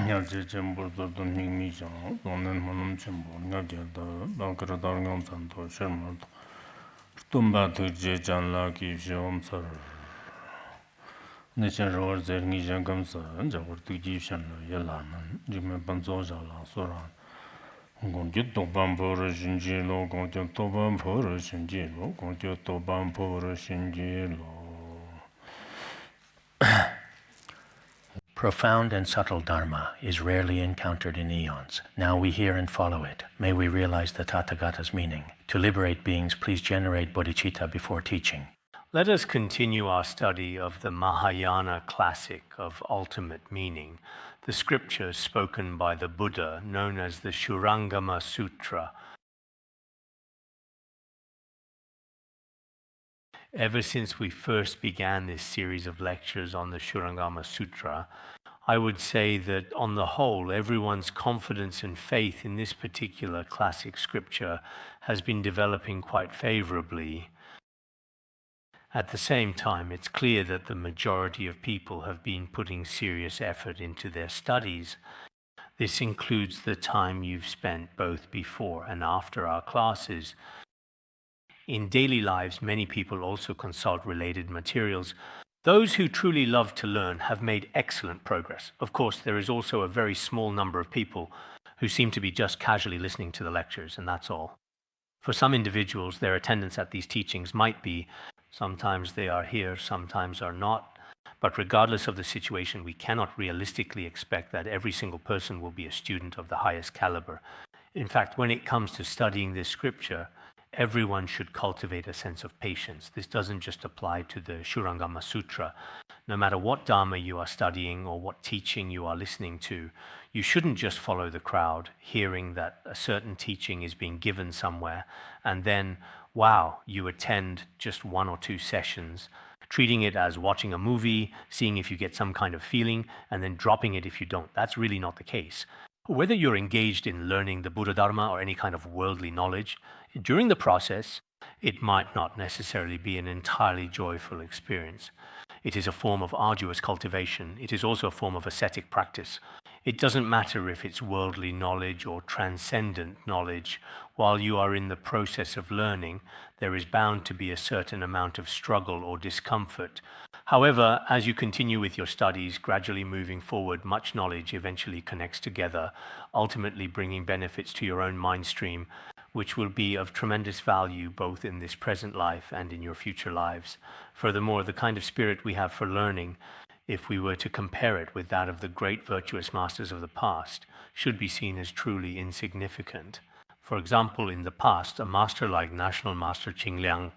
Nyalche chenpo zato nyingmi shang, zonen manam chenpo, nyalche da, dankara darngam santo, sherma to, stumba tukje chanla ki shiom sar, nishan rawar zer ngi shangam sa, jawar tukji shanla yalanan, jime banzo shala soran, gongkyo toban pora shinji lo, gongkyo toban pora shinji lo, gongkyo toban pora shinji lo. Profound and subtle Dharma is rarely encountered in eons. Now we hear and follow it. May we realize the Tathagata's meaning. To liberate beings, please generate bodhicitta before teaching. Let us continue our study of the Mahayana classic of ultimate meaning, the scripture spoken by the Buddha, known as the Shurangama Sutra. Ever since we first began this series of lectures on the Shurangama Sutra, I would say that on the whole, everyone's confidence and faith in this particular classic scripture has been developing quite favorably. At the same time, it's clear that the majority of people have been putting serious effort into their studies. This includes the time you've spent both before and after our classes. In daily lives, many people also consult related materials. Those who truly love to learn have made excellent progress. Of course, there is also a very small number of people who seem to be just casually listening to the lectures, and that's all. For some individuals, their attendance at these teachings might be, sometimes they are here, sometimes are not. But regardless of the situation, we cannot realistically expect that every single person will be a student of the highest caliber. In fact, when it comes to studying this scripture, everyone should cultivate a sense of patience. This doesn't just apply to the Shurangama Sutra. No matter what Dharma you are studying or what teaching you are listening to, you shouldn't just follow the crowd, hearing that a certain teaching is being given somewhere, and then, wow, you attend just 1 or 2 sessions, treating it as watching a movie, seeing if you get some kind of feeling, and then dropping it if you don't. That's really not the case. Whether you're engaged in learning the Buddha Dharma or any kind of worldly knowledge, during the process, it might not necessarily be an entirely joyful experience. It is a form of arduous cultivation. It is also a form of ascetic practice. It doesn't matter if it's worldly knowledge or transcendent knowledge. While you are in the process of learning, there is bound to be a certain amount of struggle or discomfort. However, as you continue with your studies, gradually moving forward, much knowledge eventually connects together, ultimately bringing benefits to your own mind stream, which will be of tremendous value both in this present life and in your future lives. Furthermore, the kind of spirit we have for learning, if we were to compare it with that of the great virtuous masters of the past, should be seen as truly insignificant. For example, in the past, a master like National Master Qingliang,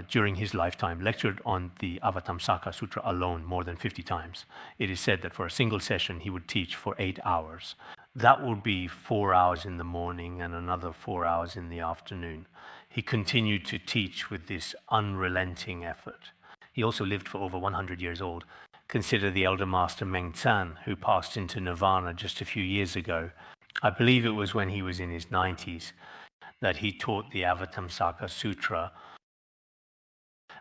during his lifetime, lectured on the Avatamsaka Sutra alone more than 50 times. It is said that for a single session, he would teach for 8 hours. That would be 4 hours in the morning and another 4 hours in the afternoon. He continued to teach with this unrelenting effort. He also lived for over 100 years old. Consider the elder master Meng Tsan, who passed into nirvana just a few years ago. I believe it was when he was in his 90s that he taught the Avatamsaka Sutra.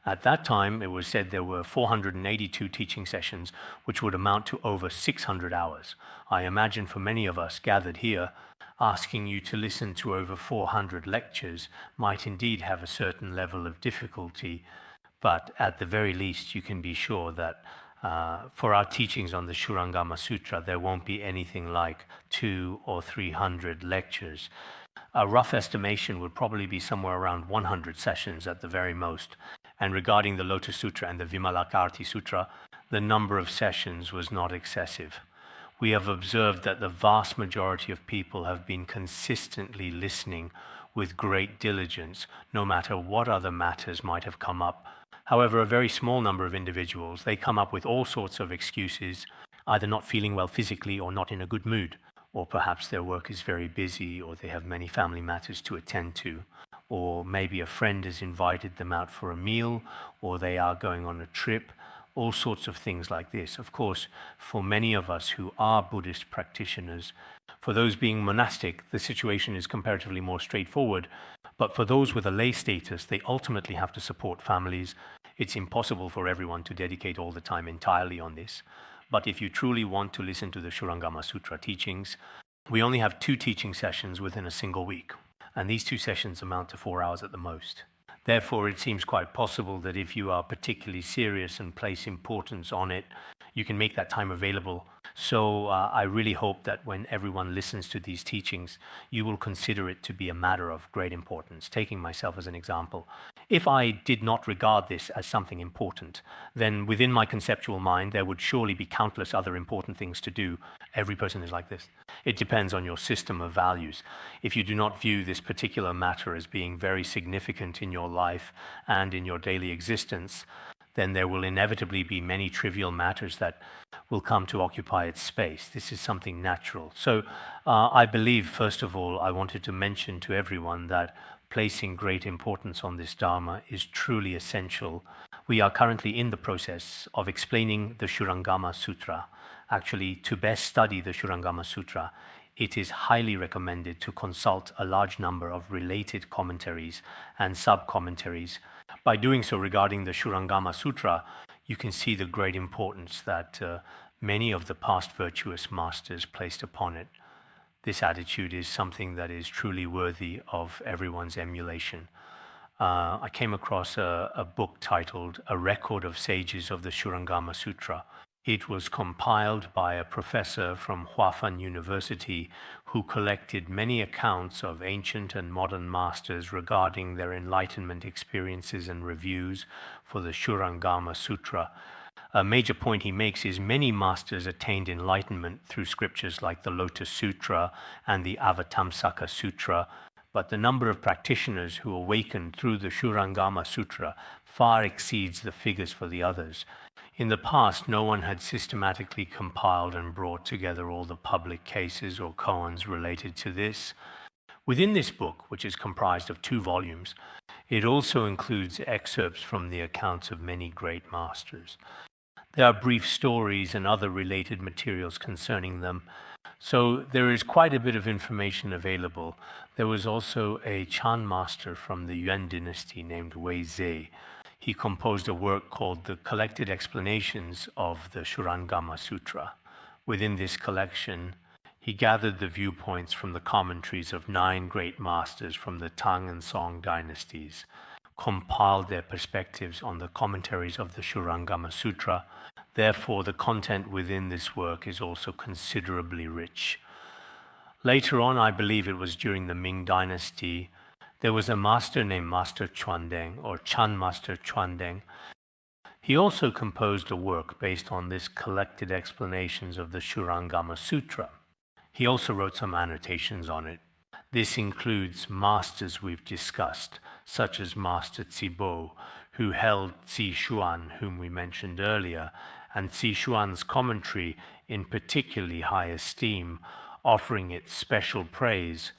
At that time, it was said there were 482 teaching sessions, which would amount to over 600 hours. I imagine for many of us gathered here, asking you to listen to over 400 lectures might indeed have a certain level of difficulty, but at the very least, you can be sure that for our teachings on the Shurangama Sutra, there won't be anything like 200 or 300 lectures. A rough estimation would probably be somewhere around 100 sessions at the very most. And regarding the Lotus Sutra and the Vimalakirti Sutra, the number of sessions was not excessive. We have observed that the vast majority of people have been consistently listening with great diligence, no matter what other matters might have come up. However, a very small number of individuals, they come up with all sorts of excuses, either not feeling well physically or not in a good mood, or perhaps their work is very busy, or they have many family matters to attend to, or maybe a friend has invited them out for a meal, or they are going on a trip, all sorts of things like this. Of course, for many of us who are Buddhist practitioners, for those being monastic, the situation is comparatively more straightforward, but for those with a lay status, they ultimately have to support families. It's impossible for everyone to dedicate all the time entirely on this. But if you truly want to listen to the Shurangama Sutra teachings, we only have 2 teaching sessions within a single week, and these 2 sessions amount to 4 hours at the most. Therefore, it seems quite possible that if you are particularly serious and place importance on it, you can make that time available. So I really hope that when everyone listens to these teachings, you will consider it to be a matter of great importance. Taking myself as an example, if I did not regard this as something important, then within my conceptual mind, there would surely be countless other important things to do. Every person is like this. It depends on your system of values. If you do not view this particular matter as being very significant in your life and in your daily existence, then there will inevitably be many trivial matters that will come to occupy its space. This is something natural. So I believe, first of all, I wanted to mention to everyone that placing great importance on this Dharma is truly essential. We are currently in the process of explaining the Shurangama Sutra. Actually, to best study the Shurangama Sutra, it is highly recommended to consult a large number of related commentaries and sub-commentaries. By doing so regarding the Shurangama Sutra, you can see the great importance that many of the past virtuous masters placed upon it. This attitude is something that is truly worthy of everyone's emulation. I came across a book titled A Record of Sages of the Shurangama Sutra. It was compiled by a professor from Huafan University who collected many accounts of ancient and modern masters regarding their enlightenment experiences and reviews for the Shurangama Sutra. A major point he makes is many masters attained enlightenment through scriptures like the Lotus Sutra and the Avatamsaka Sutra, but the number of practitioners who awakened through the Shurangama Sutra far exceeds the figures for the others. In the past, no one had systematically compiled and brought together all the public cases or koans related to this. Within this book, which is comprised of 2 volumes, it also includes excerpts from the accounts of many great masters. There are brief stories and other related materials concerning them, so there is quite a bit of information available. There was also a Chan master from the Yuan dynasty named Wei Zhe. He composed a work called The Collected Explanations of the Shurangama Sutra. Within this collection, he gathered the viewpoints from the commentaries of 9 great masters from the Tang and Song dynasties, compiled their perspectives on the commentaries of the Shurangama Sutra. Therefore, the content within this work is also considerably rich. Later on, I believe it was during the Ming dynasty, there was a master named Master Chuandeng, or Chan Master Chuandeng. He also composed a work based on this collected explanations of the Shurangama Sutra. He also wrote some annotations on it. This includes masters we've discussed, such as Master Zibo, who held Zi Xuan, whom we mentioned earlier, and Zi Xuan's commentary in particularly high esteem, offering it special praise.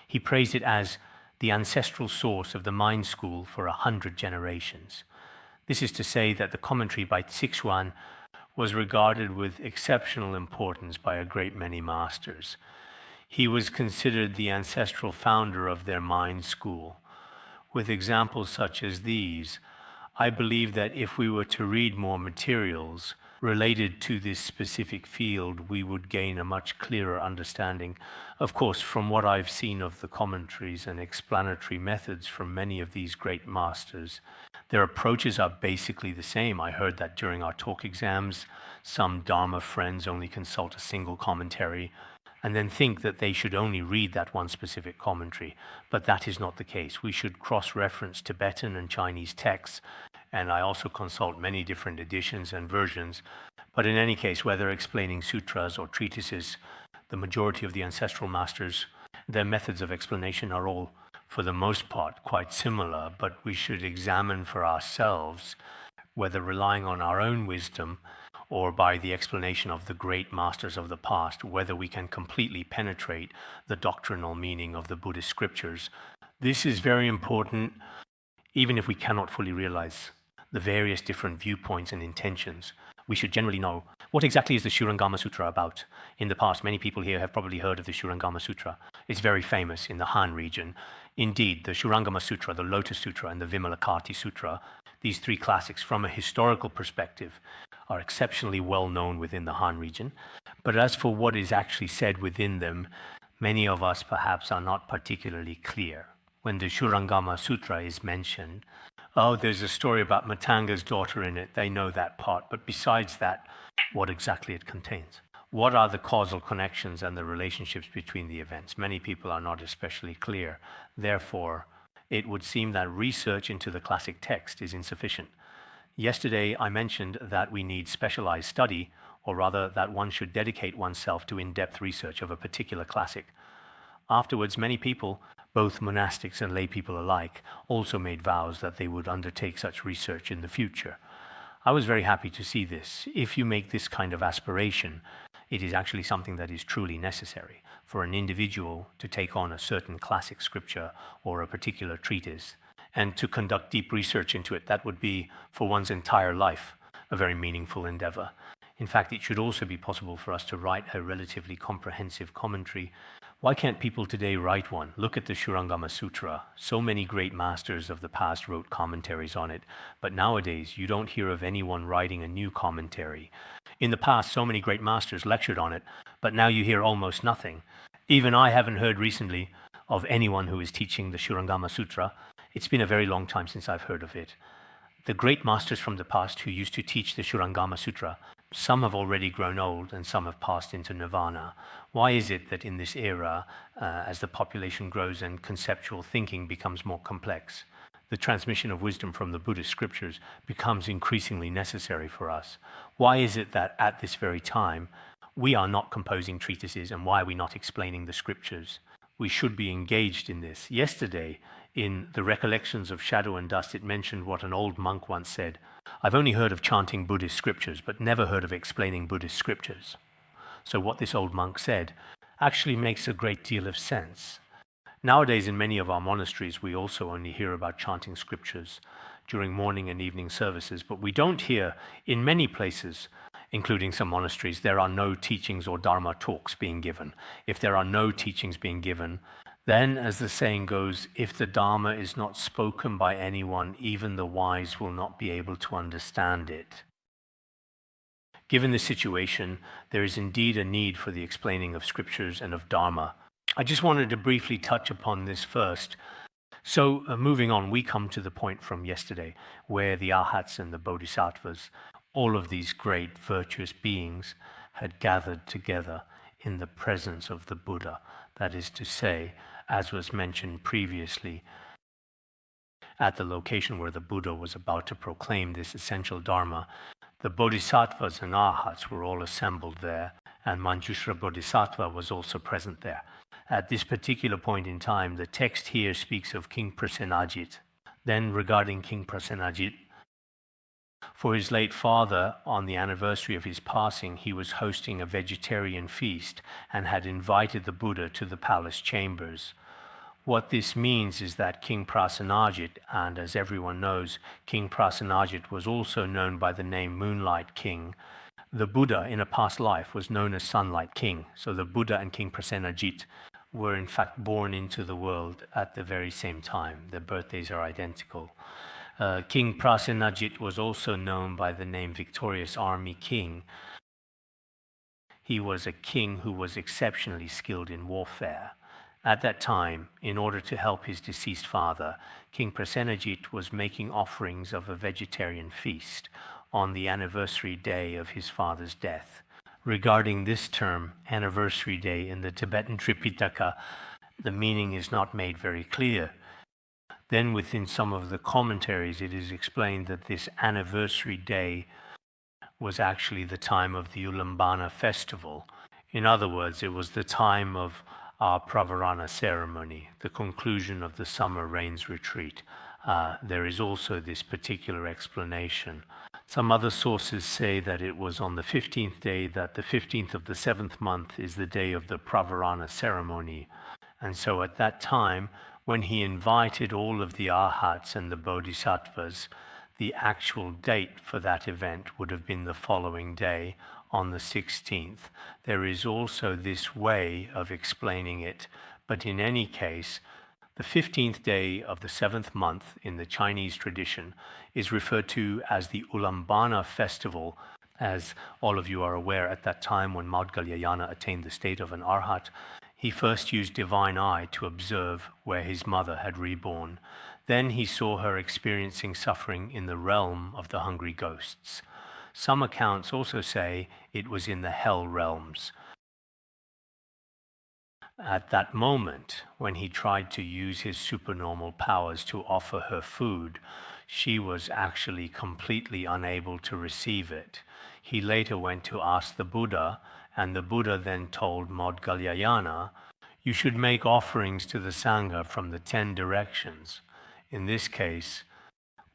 He praised it as the ancestral source of the mind school for 100 generations. This is to say that the commentary by Zixuan was regarded with exceptional importance by a great many masters. He was considered the ancestral founder of their mind school. With examples such as these, I believe that if we were to read more materials related to this specific field, we would gain a much clearer understanding. Of course, from what I've seen of the commentaries and explanatory methods from many of these great masters, their approaches are basically the same. I heard that during our talk exams, some Dharma friends only consult a single commentary and then think that they should only read that one specific commentary. But that is not the case. We should cross-reference Tibetan and Chinese texts, and I also consult many different editions and versions. But in any case, whether explaining sutras or treatises, the majority of the ancestral masters, their methods of explanation are all, for the most part, quite similar, but we should examine for ourselves whether relying on our own wisdom or by the explanation of the great masters of the past, whether we can completely penetrate the doctrinal meaning of the Buddhist scriptures. This is very important, even if we cannot fully realize the various different viewpoints and intentions. We should generally know what exactly is the Shurangama Sutra about. In the past, many people here have probably heard of the Shurangama Sutra. It's very famous in the Han region. Indeed, the Shurangama Sutra, the Lotus Sutra, and the Vimalakirti Sutra, these 3 classics, from a historical perspective, are exceptionally well known within the Han region. But as for what is actually said within them, many of us perhaps are not particularly clear. When the Shurangama Sutra is mentioned, oh, there's a story about Matanga's daughter in it, they know that part, but besides that, what exactly it contains? What are the causal connections and the relationships between the events? Many people are not especially clear. Therefore, it would seem that research into the classic text is insufficient. Yesterday, I mentioned that we need specialized study, or rather that one should dedicate oneself to in-depth research of a particular classic. Afterwards, many people, both monastics and lay people alike, also made vows that they would undertake such research in the future. I was very happy to see this. If you make this kind of aspiration, it is actually something that is truly necessary for an individual to take on a certain classic scripture or a particular treatise and to conduct deep research into it. That would be, for one's entire life, a very meaningful endeavor. In fact, it should also be possible for us to write a relatively comprehensive commentary. Why can't people today write one? Look at the Shurangama Sutra. So many great masters of the past wrote commentaries on it, but nowadays you don't hear of anyone writing a new commentary. In the past, so many great masters lectured on it, but now you hear almost nothing. Even I haven't heard recently of anyone who is teaching the Shurangama Sutra. It's been a very long time since I've heard of it. The great masters from the past who used to teach the Shurangama Sutra, some have already grown old and some have passed into nirvana. Why is it that in this era, as the population grows and conceptual thinking becomes more complex, the transmission of wisdom from the Buddhist scriptures becomes increasingly necessary for us? Why is it that at this very time, we are not composing treatises, and why are we not explaining the scriptures? We should be engaged in this. Yesterday, in the Recollections of Shadow and Dust, it mentioned what an old monk once said: I've only heard of chanting Buddhist scriptures, but never heard of explaining Buddhist scriptures. So what this old monk said actually makes a great deal of sense. Nowadays, in many of our monasteries, we also only hear about chanting scriptures during morning and evening services, but we don't hear, in many places, including some monasteries, there are no teachings or Dharma talks being given. If there are no teachings being given, then, as the saying goes, if the Dharma is not spoken by anyone, even the wise will not be able to understand it. Given this situation, there is indeed a need for the explaining of scriptures and of Dharma. I just wanted to briefly touch upon this first. So, moving on, we come to the point from yesterday where the Arhats and the Bodhisattvas, all of these great virtuous beings, had gathered together in the presence of the Buddha. That is to say, as was mentioned previously, at the location where the Buddha was about to proclaim this essential Dharma, the Bodhisattvas and Arhats were all assembled there, and Manjushra Bodhisattva was also present there. At this particular point in time, the text here speaks of King Prasenajit. Then, regarding King Prasenajit, for his late father, on the anniversary of his passing, he was hosting a vegetarian feast and had invited the Buddha to the palace chambers. What this means is that King Prasenajit, and as everyone knows, King Prasenajit was also known by the name Moonlight King. The Buddha in a past life was known as Sunlight King. So the Buddha and King Prasenajit were in fact born into the world at the very same time. Their birthdays are identical. King Prasenajit was also known by the name Victorious Army King. He was a king who was exceptionally skilled in warfare. At that time, in order to help his deceased father, King Prasenajit was making offerings of a vegetarian feast on the anniversary day of his father's death. Regarding this term, anniversary day, in the Tibetan Tripitaka, the meaning is not made very clear. Then within some of the commentaries, it is explained that this anniversary day was actually the time of the Ulambana festival. In other words, it was the time of our Pravarana ceremony, the conclusion of the summer rains retreat. There is also this particular explanation. Some other sources say that it was on the 15th day, that the 15th of the 7th month is the day of the Pravarana ceremony. And so at that time, when he invited all of the Arhats and the Bodhisattvas, the actual date for that event would have been the following day, on the 16th. There is also this way of explaining it, but in any case, the 15th day of the 7th month in the Chinese tradition is referred to as the Ulambana festival As all of you are aware, at that time when Maudgalyayana attained the state of an arhat, he first used divine eye to observe where his mother had reborn. Then he saw her experiencing suffering in the realm of the hungry ghosts. Some accounts also say it was in the hell realms. At that moment, when he tried to use his supernormal powers to offer her food, she was actually completely unable to receive it. He later went to ask the Buddha, and the Buddha then told Maudgalyayana, "You should make offerings to the Sangha from the 10 directions. In this case,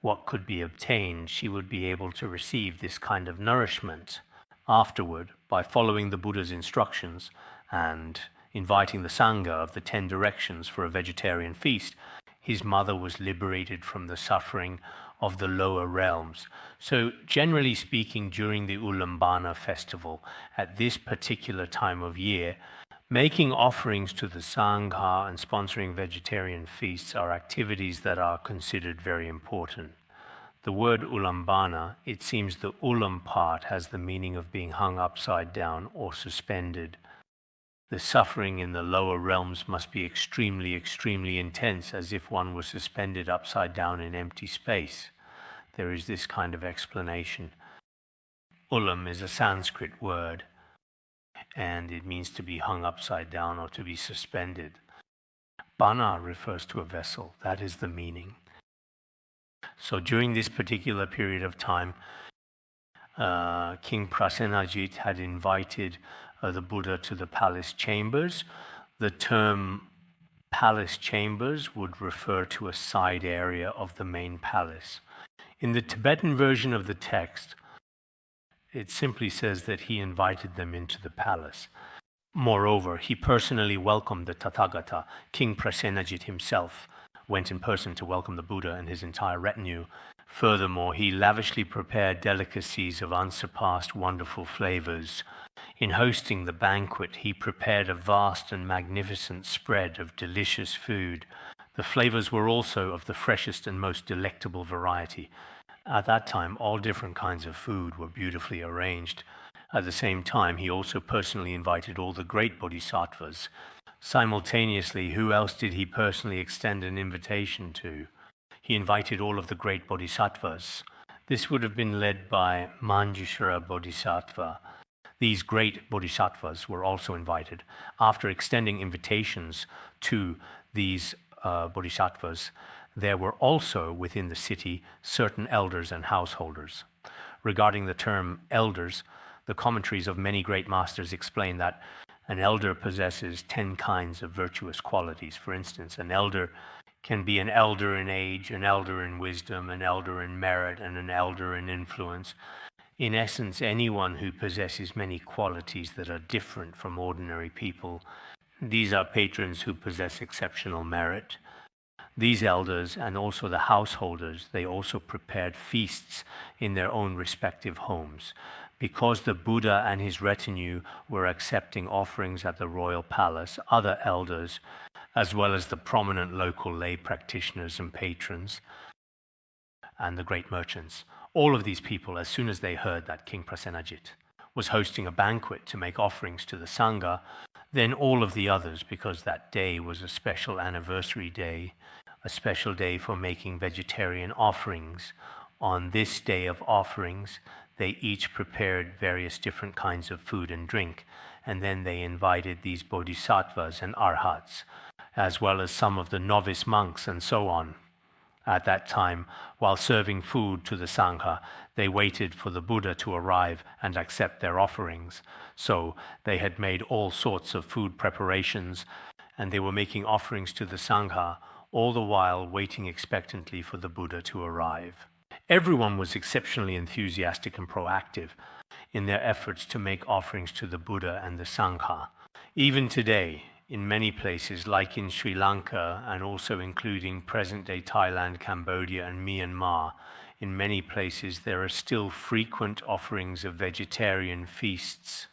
what could be obtained, she would be able to receive this kind of nourishment. Afterward, by following the Buddha's instructions and inviting the Sangha of the 10 directions for a vegetarian feast, his mother was liberated from the suffering of the lower realms." So generally speaking, during the Ulambana festival, at this particular time of year, making offerings to the Sangha and sponsoring vegetarian feasts are activities that are considered very important. The word Ulambana, it seems the Ulam part has the meaning of being hung upside down or suspended. The suffering in the lower realms must be extremely, extremely intense, as if one was suspended upside down in empty space. There is this kind of explanation. Ulam is a Sanskrit word, and it means to be hung upside down or to be suspended. Bana refers to a vessel. That is the meaning. So during this particular period of time, King Prasenajit had invited the Buddha to the palace chambers. The term palace chambers would refer to a side area of the main palace. In the Tibetan version of the text, it simply says that he invited them into the palace. Moreover, he personally welcomed the Tathagata. King Prasenajit himself went in person to welcome the Buddha and his entire retinue. Furthermore, he lavishly prepared delicacies of unsurpassed wonderful flavors. In hosting the banquet, he prepared a vast and magnificent spread of delicious food. The flavors were also of the freshest and most delectable variety. At that time, all different kinds of food were beautifully arranged. At the same time, he also personally invited all the great bodhisattvas. Simultaneously, who else did he personally extend an invitation to? He invited all of the great bodhisattvas. This would have been led by Manjushra Bodhisattva. These great bodhisattvas were also invited. After extending invitations to these bodhisattvas, there were also within the city certain elders and householders. Regarding the term elders, the commentaries of many great masters explain that an elder possesses 10 kinds of virtuous qualities. For instance, an elder can be an elder in age, an elder in wisdom, an elder in merit, and an elder in influence. In essence, anyone who possesses many qualities that are different from ordinary people, these are patrons who possess exceptional merit. These elders and also the householders, they also prepared feasts in their own respective homes. Because the Buddha and his retinue were accepting offerings at the royal palace, other elders, as well as the prominent local lay practitioners and patrons, and the great merchants, all of these people, as soon as they heard that King Prasenajit was hosting a banquet to make offerings to the Sangha, then all of the others, because that day was a special anniversary day, a special day for making vegetarian offerings. On this day of offerings, they each prepared various different kinds of food and drink, and then they invited these bodhisattvas and arhats, as well as some of the novice monks and so on. At that time, while serving food to the Sangha, they waited for the Buddha to arrive and accept their offerings. So they had made all sorts of food preparations, and they were making offerings to the Sangha, all the while waiting expectantly for the Buddha to arrive. Everyone was exceptionally enthusiastic and proactive in their efforts to make offerings to the Buddha and the Sangha. Even today, in many places, like in Sri Lanka and also including present-day Thailand, Cambodia, and Myanmar, in many places there are still frequent offerings of vegetarian feasts.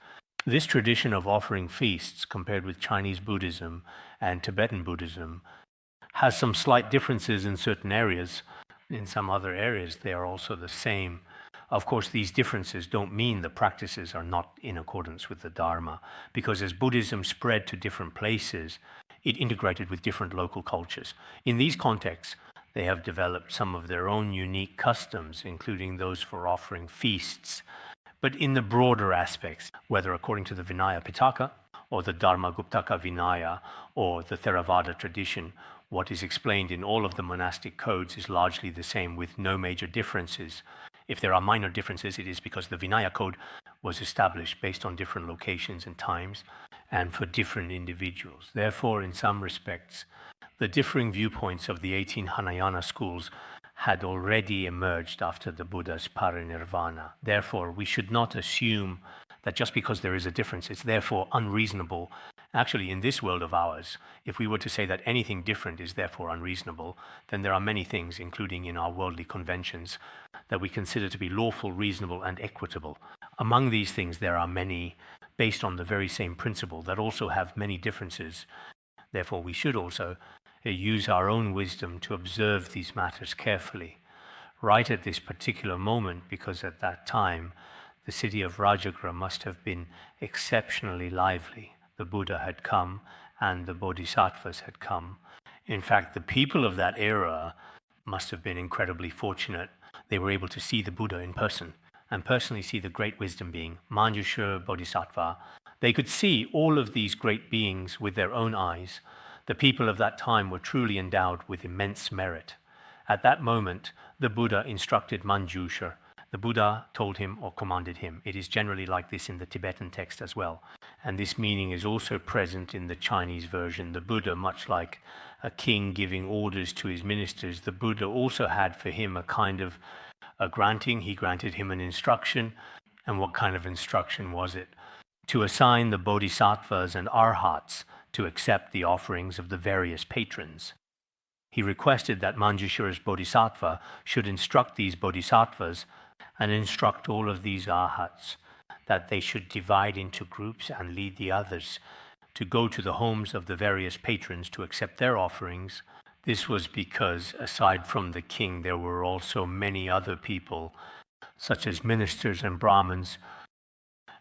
This tradition of offering feasts, compared with Chinese Buddhism and Tibetan Buddhism, has some slight differences in certain areas. In some other areas, they are also the same. Of course, these differences don't mean the practices are not in accordance with the Dharma, because as Buddhism spread to different places, it integrated with different local cultures. In these contexts, they have developed some of their own unique customs, including those for offering feasts. But in the broader aspects, whether according to the Vinaya Pitaka, or the Dharma Guptaka Vinaya, or the Theravada tradition, what is explained in all of the monastic codes is largely the same, with no major differences. If there are minor differences, it is because the Vinaya code was established based on different locations and times, and for different individuals. Therefore, in some respects, the differing viewpoints of the 18 Hinayana schools had already emerged after the Buddha's parinirvana. Therefore, we should not assume that just because there is a difference, it's therefore unreasonable. Actually, in this world of ours, if we were to say that anything different is therefore unreasonable, then there are many things, including in our worldly conventions, that we consider to be lawful, reasonable, and equitable. Among these things, there are many based on the very same principle that also have many differences. Therefore, we should also use our own wisdom to observe these matters carefully, right at this particular moment, because at that time, the city of Rajagra must have been exceptionally lively. The Buddha had come and the Bodhisattvas had come. In fact, the people of that era must have been incredibly fortunate. They were able to see the Buddha in person and personally see the great wisdom being, Manjushra Bodhisattva. They could see all of these great beings with their own eyes. The people of that time were truly endowed with immense merit. At that moment, the Buddha instructed Manjushra. The Buddha told him or commanded him. It is generally like this in the Tibetan text as well. And this meaning is also present in the Chinese version. The Buddha, much like a king giving orders to his ministers, the Buddha also had for him a kind of a granting. He granted him an instruction. And what kind of instruction was it? To assign the bodhisattvas and arhats to accept the offerings of the various patrons. He requested that Manjushra's bodhisattva should instruct these bodhisattvas and instruct all of these arhats, that they should divide into groups and lead the others to go to the homes of the various patrons to accept their offerings. This was because, aside from the king, there were also many other people, such as ministers and Brahmins,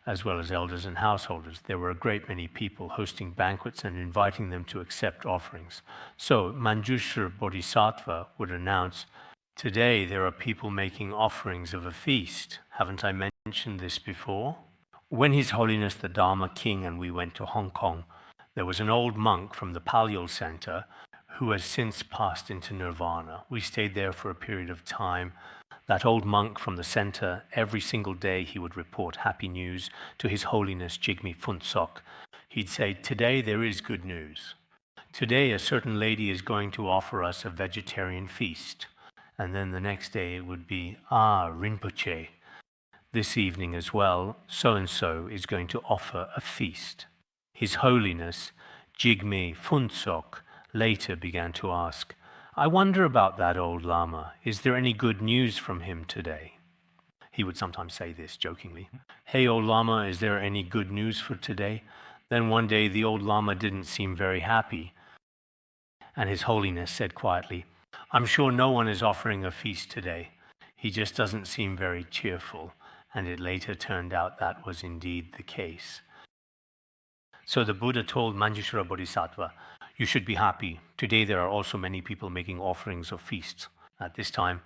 as well as elders and householders. There were a great many people hosting banquets and inviting them to accept offerings. So Manjushra Bodhisattva would announce, "Today there are people making offerings of a feast. Haven't I mentioned this before?" When His Holiness the Dharma King and we went to Hong Kong, there was an old monk from the Palyol Center who has since passed into nirvana. We stayed there for a period of time. That old monk from the center, every single day he would report happy news to His Holiness Jigme Phuntsok. He'd say, "Today there is good news. Today a certain lady is going to offer us a vegetarian feast." And then the next day it would be, Rinpoche, this evening as well, so-and-so is going to offer a feast. His Holiness Jigme Phuntsok later began to ask, "I wonder about that old Lama. Is there any good news from him today?" He would sometimes say this jokingly. "Hey, old Lama, is there any good news for today?" Then one day the old Lama didn't seem very happy. And His Holiness said quietly, "I'm sure no one is offering a feast today. He just doesn't seem very cheerful." And it later turned out that was indeed the case. So the Buddha told Manjushra Bodhisattva, "You should be happy. Today there are also many people making offerings of feasts." At this time,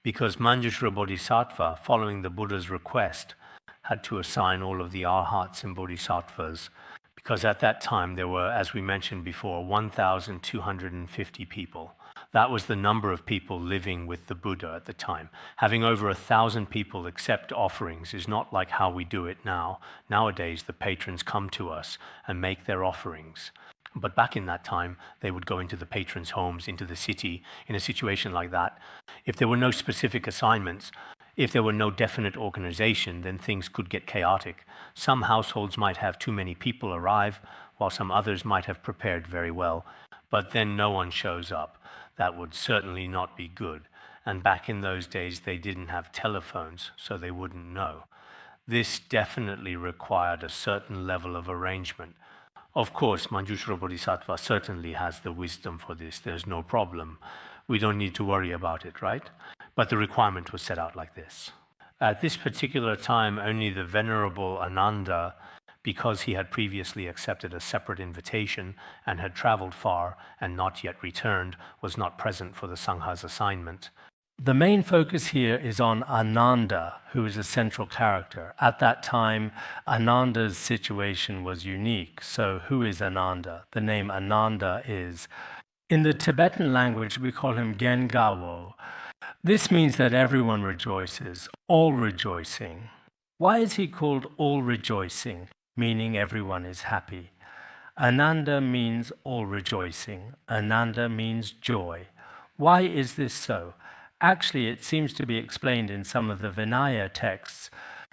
because Manjushra Bodhisattva, following the Buddha's request, had to assign all of the arhats and bodhisattvas, because at that time there were, as we mentioned before, 1,250 people. That was the number of people living with the Buddha at the time. Having over 1,000 people accept offerings is not like how we do it now. Nowadays, the patrons come to us and make their offerings. But back in that time, they would go into the patrons' homes, into the city, in a situation like that. If there were no specific assignments, if there were no definite organization, then things could get chaotic. Some households might have too many people arrive, while some others might have prepared very well. But then no one shows up. That would certainly not be good. And back in those days, they didn't have telephones, so they wouldn't know. This definitely required a certain level of arrangement. Of course, Manjushra Bodhisattva certainly has the wisdom for this. There's no problem. We don't need to worry about it, right? But the requirement was set out like this. At this particular time, only the Venerable Ananda, because he had previously accepted a separate invitation and had traveled far and not yet returned, was not present for the Sangha's assignment. The main focus here is on Ananda, who is a central character. At that time, Ananda's situation was unique. So who is Ananda? The name Ananda is, in the Tibetan language, we call him Gengawo. This means that everyone rejoices, all rejoicing. Why is he called all rejoicing, meaning everyone is happy? Ananda means all rejoicing. Ananda means joy. Why is this so? Actually, it seems to be explained in some of the Vinaya texts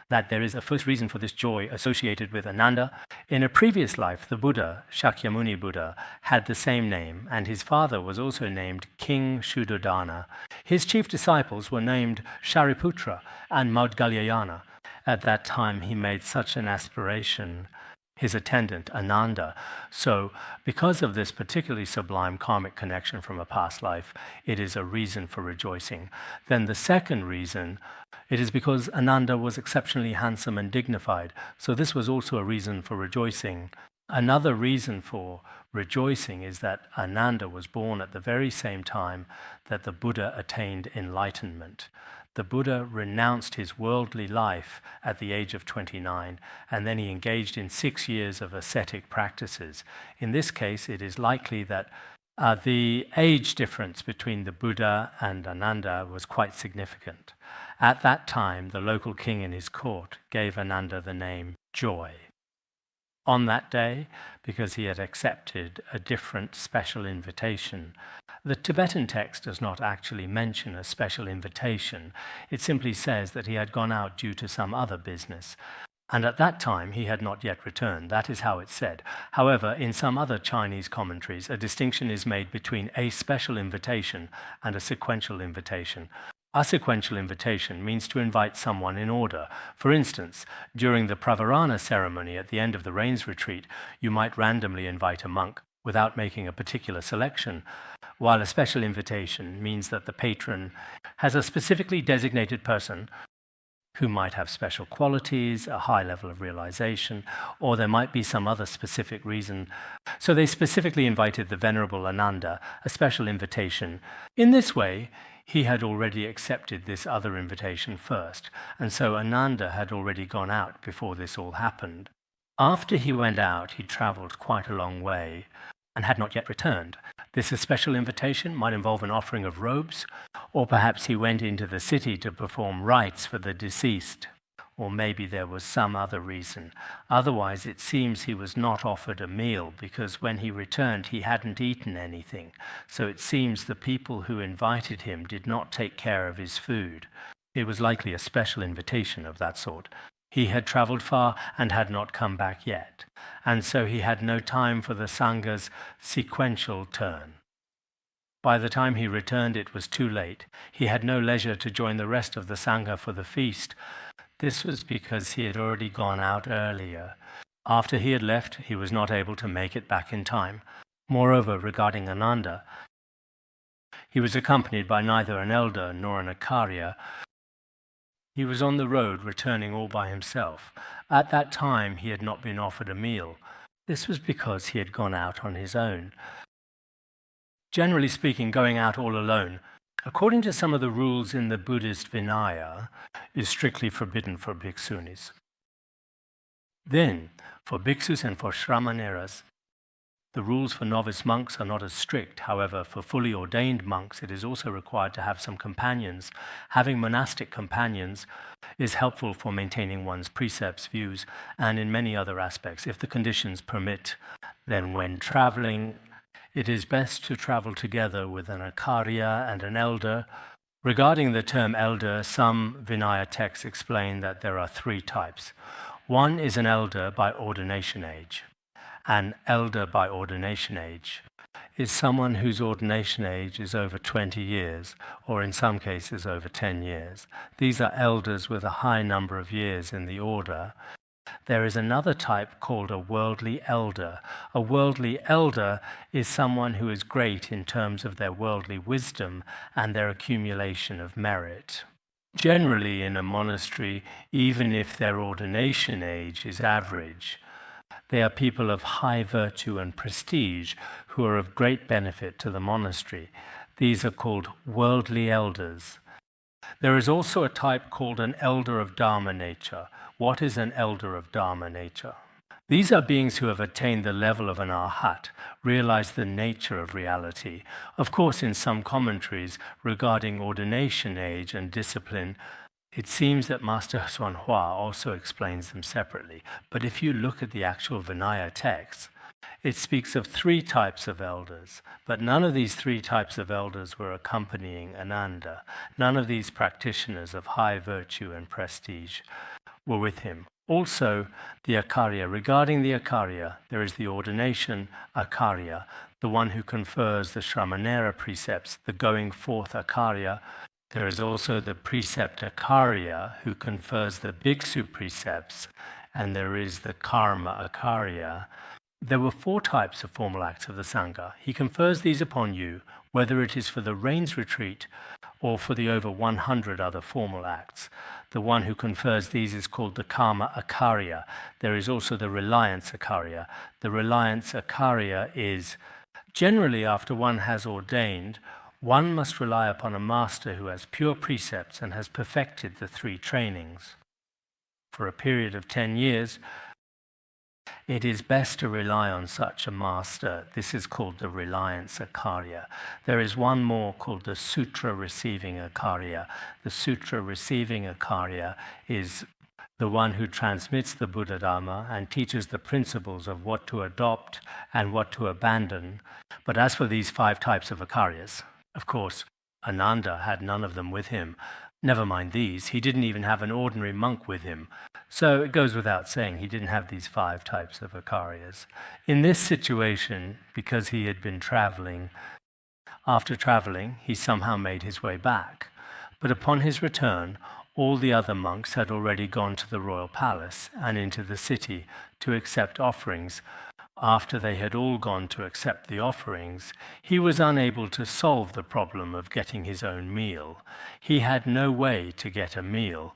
that there is a first reason for this joy associated with Ananda. In a previous life, the Buddha, Shakyamuni Buddha, had the same name, and his father was also named King Shuddhodana. His chief disciples were named Shariputra and Maudgalyayana. At that time, he made such an aspiration, his attendant, Ananda. So, because of this particularly sublime karmic connection from a past life, it is a reason for rejoicing. Then the second reason, it is because Ananda was exceptionally handsome and dignified. So this was also a reason for rejoicing. Another reason for rejoicing is that Ananda was born at the very same time that the Buddha attained enlightenment. The Buddha renounced his worldly life at the age of 29, and then he engaged in 6 years of ascetic practices. In this case, it is likely that the age difference between the Buddha and Ananda was quite significant. At that time, the local king in his court gave Ananda the name Joy. On that day, because he had accepted a different special invitation. The Tibetan text does not actually mention a special invitation. It simply says that he had gone out due to some other business. And at that time, he had not yet returned. That is how it's said. However, in some other Chinese commentaries, a distinction is made between a special invitation and a sequential invitation. A sequential invitation means to invite someone in order. For instance, during the Pravarana ceremony at the end of the rains retreat, you might randomly invite a monk without making a particular selection, while a special invitation means that the patron has a specifically designated person who might have special qualities, a high level of realization, or there might be some other specific reason. So they specifically invited the Venerable Ananda, a special invitation. In this way, he had already accepted this other invitation first, and so Ananda had already gone out before this all happened. After he went out, he traveled quite a long way and had not yet returned. This special invitation might involve an offering of robes, or perhaps he went into the city to perform rites for the deceased, or maybe there was some other reason. Otherwise, it seems he was not offered a meal because when he returned, he hadn't eaten anything. So it seems the people who invited him did not take care of his food. It was likely a special invitation of that sort. He had traveled far and had not come back yet, and so he had no time for the Sangha's sequential turn. By the time he returned, it was too late. He had no leisure to join the rest of the Sangha for the feast. This was because he had already gone out earlier. After he had left, he was not able to make it back in time. Moreover, regarding Ananda, he was accompanied by neither an elder nor an Acharya. He was on the road, returning all by himself. At that time, he had not been offered a meal. This was because he had gone out on his own. Generally speaking, going out all alone, according to some of the rules in the Buddhist Vinaya, is strictly forbidden for bhiksunis. Then, for bhiksus and for shramaneras, the rules for novice monks are not as strict. However, for fully ordained monks, it is also required to have some companions. Having monastic companions is helpful for maintaining one's precepts, views, and in many other aspects. If the conditions permit, then when traveling, it is best to travel together with an Acharya and an elder. Regarding the term elder, some Vinaya texts explain that there are 3 types. One is an elder by ordination age. An elder by ordination age is someone whose ordination age is over 20 years, or in some cases over 10 years. These are elders with a high number of years in the order. There is another type called a worldly elder. A worldly elder is someone who is great in terms of their worldly wisdom and their accumulation of merit. Generally, in a monastery, even if their ordination age is average, they are people of high virtue and prestige who are of great benefit to the monastery. These are called worldly elders. There is also a type called an elder of Dharma nature. What is an elder of Dharma nature? These are beings who have attained the level of an arhat, realized the nature of reality. Of course, in some commentaries regarding ordination age and discipline, it seems that Master Xuan Hua also explains them separately. But if you look at the actual Vinaya text, it speaks of 3 types of elders, but none of these 3 types of elders were accompanying Ananda. None of these practitioners of high virtue and prestige were with him. Also, the Acharya. Regarding the Acharya, there is the ordination Acharya, the one who confers the Shramanera precepts, the going forth Acharya. There is also the precept Acharya, who confers the Bhiksu precepts, and there is the Karma Acharya. There were 4 types of formal acts of the Sangha. He confers these upon you, whether it is for the rains retreat or for the over 100 other formal acts. The one who confers these is called the Karma Acharya. There is also the Reliance Acharya. The Reliance Acharya is generally after one has ordained, one must rely upon a master who has pure precepts and has perfected the 3 trainings. For a period of 10 years, it is best to rely on such a master. This is called the Reliance Acharya. There is one more called the Sutra Receiving Acharya. The Sutra Receiving Acharya is the one who transmits the Buddha Dharma and teaches the principles of what to adopt and what to abandon. But as for these 5 types of Acharyas, of course, Ananda had none of them with him. Never mind these, he didn't even have an ordinary monk with him. So it goes without saying he didn't have these 5 types of Acharyas. In this situation, because he had been traveling, after traveling, he somehow made his way back. But upon his return, all the other monks had already gone to the royal palace and into the city to accept offerings. After they had all gone to accept the offerings, he was unable to solve the problem of getting his own meal. He had no way to get a meal.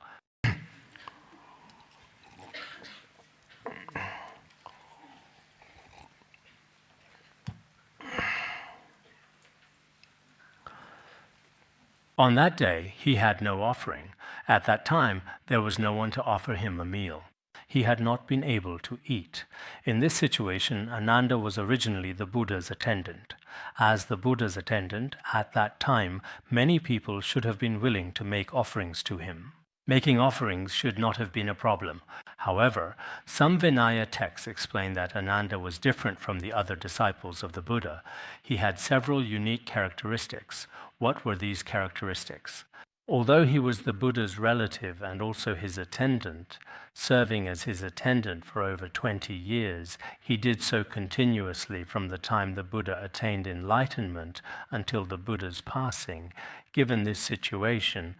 On that day, he had no offering. At that time, there was no one to offer him a meal. He had not been able to eat. In this situation, Ananda was originally the Buddha's attendant. As the Buddha's attendant, at that time, many people should have been willing to make offerings to him. Making offerings should not have been a problem. However, some Vinaya texts explain that Ananda was different from the other disciples of the Buddha. He had several unique characteristics. What were these characteristics? Although he was the Buddha's relative and also his attendant, serving as his attendant for over 20 years, he did so continuously from the time the Buddha attained enlightenment until the Buddha's passing. Given this situation,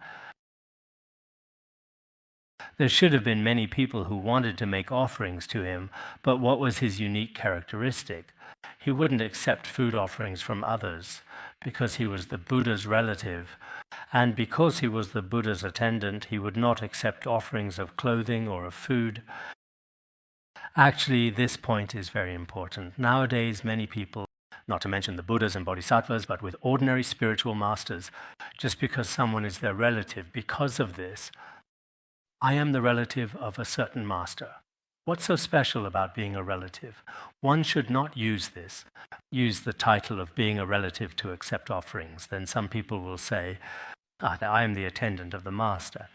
there should have been many people who wanted to make offerings to him, but what was his unique characteristic? He wouldn't accept food offerings from others because he was the Buddha's relative. And because he was the Buddha's attendant, he would not accept offerings of clothing or of food. Actually, this point is very important. Nowadays, many people, not to mention the Buddhas and Bodhisattvas, but with ordinary spiritual masters, just because someone is their relative, because of this, I am the relative of a certain master. What's so special about being a relative? One should not use the title of being a relative to accept offerings. Then some people will say, I am the attendant of the master.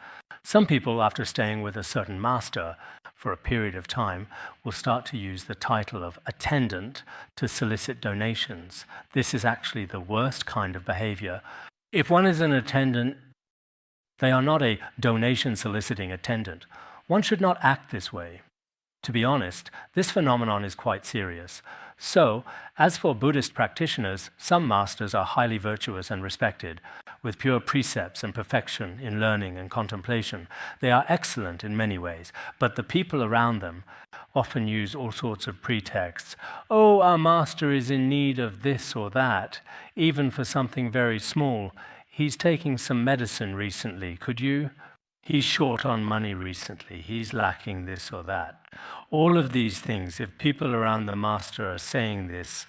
Some people, after staying with a certain master for a period of time, will start to use the title of attendant to solicit donations. This is actually the worst kind of behavior. If one is an attendant, they are not a donation soliciting attendant. One should not act this way. To be honest, this phenomenon is quite serious. So, as for Buddhist practitioners, some masters are highly virtuous and respected, with pure precepts and perfection in learning and contemplation. They are excellent in many ways, but the people around them often use all sorts of pretexts. Oh, our master is in need of this or that, even for something very small. he's taking some medicine recently. Could you? He's short on money recently. He's lacking this or that. All of these things, if people around the master are saying this,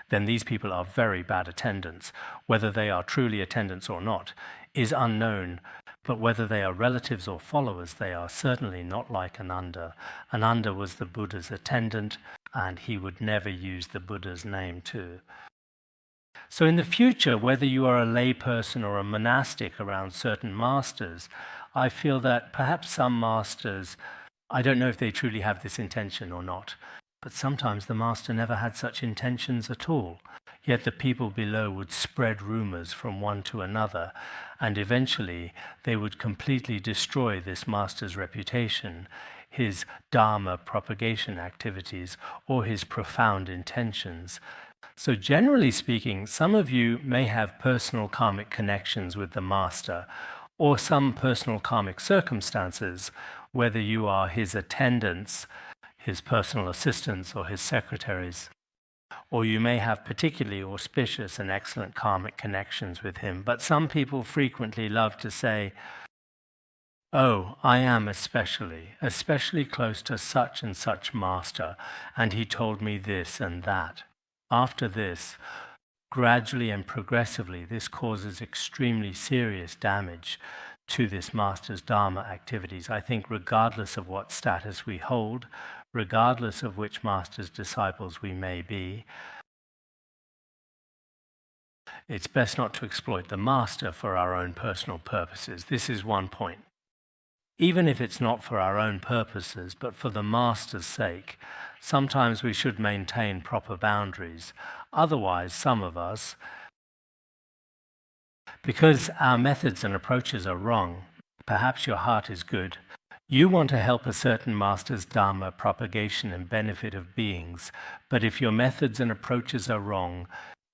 then these people are very bad attendants. Whether they are truly attendants or not is unknown, but whether they are relatives or followers, they are certainly not like Ananda. Ananda was the Buddha's attendant, and he would never use the Buddha's name too. So in the future, whether you are a lay person or a monastic around certain masters, I feel that perhaps some masters, I don't know if they truly have this intention or not, but sometimes the master never had such intentions at all. Yet the people below would spread rumors from one to another, and eventually they would completely destroy this master's reputation, his Dharma propagation activities, or his profound intentions. So generally speaking, some of you may have personal karmic connections with the master, or some personal karmic circumstances, whether you are his attendants, his personal assistants, or his secretaries. Or you may have particularly auspicious and excellent karmic connections with him. But some people frequently love to say, oh, I am especially close to such and such master, and he told me this and that. After this, gradually and progressively, this causes extremely serious damage to this master's Dharma activities. I think regardless of what status we hold, regardless of which master's disciples we may be, it's best not to exploit the master for our own personal purposes. This is one point. Even if it's not for our own purposes, but for the master's sake, sometimes we should maintain proper boundaries. Otherwise, some of us, because our methods and approaches are wrong, perhaps your heart is good, you want to help a certain master's Dharma propagation and benefit of beings, but if your methods and approaches are wrong,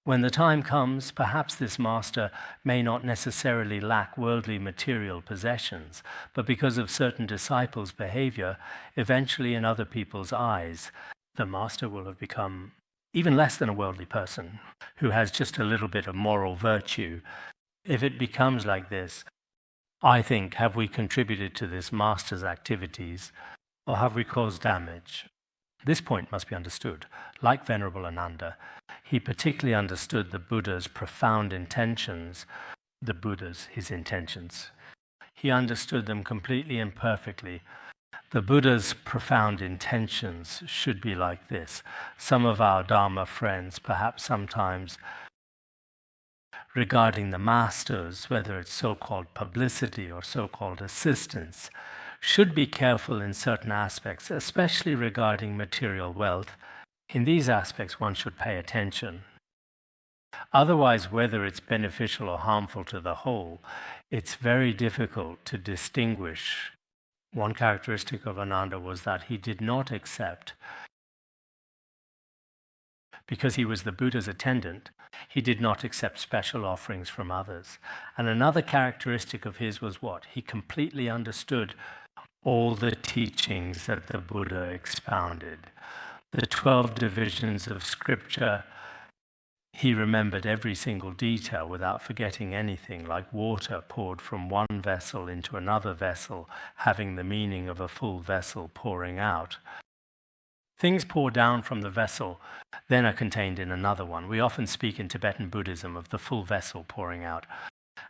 when the time comes, perhaps this master may not necessarily lack worldly material possessions, but because of certain disciples' behavior, eventually in other people's eyes, the master will have become even less than a worldly person who has just a little bit of moral virtue. If it becomes like this, I think, have we contributed to this master's activities, or have we caused damage? This point must be understood. Like Venerable Ananda, he particularly understood the Buddha's profound intentions, his intentions. He understood them completely and perfectly. The Buddha's profound intentions should be like this. Some of our Dharma friends, perhaps sometimes regarding the masters, whether it's so-called publicity or so-called assistance, should be careful in certain aspects, especially regarding material wealth. In these aspects, one should pay attention. Otherwise, whether it's beneficial or harmful to the whole, it's very difficult to distinguish. One characteristic of Ananda was that he did not accept, because he was the Buddha's attendant, he did not accept special offerings from others. And another characteristic of his was what? He completely understood all the teachings that the Buddha expounded. The 12 divisions of scripture, he remembered every single detail without forgetting anything, like water poured from one vessel into another vessel, having the meaning of a full vessel pouring out. Things pour down from the vessel, then are contained in another one. We often speak in Tibetan Buddhism of the full vessel pouring out.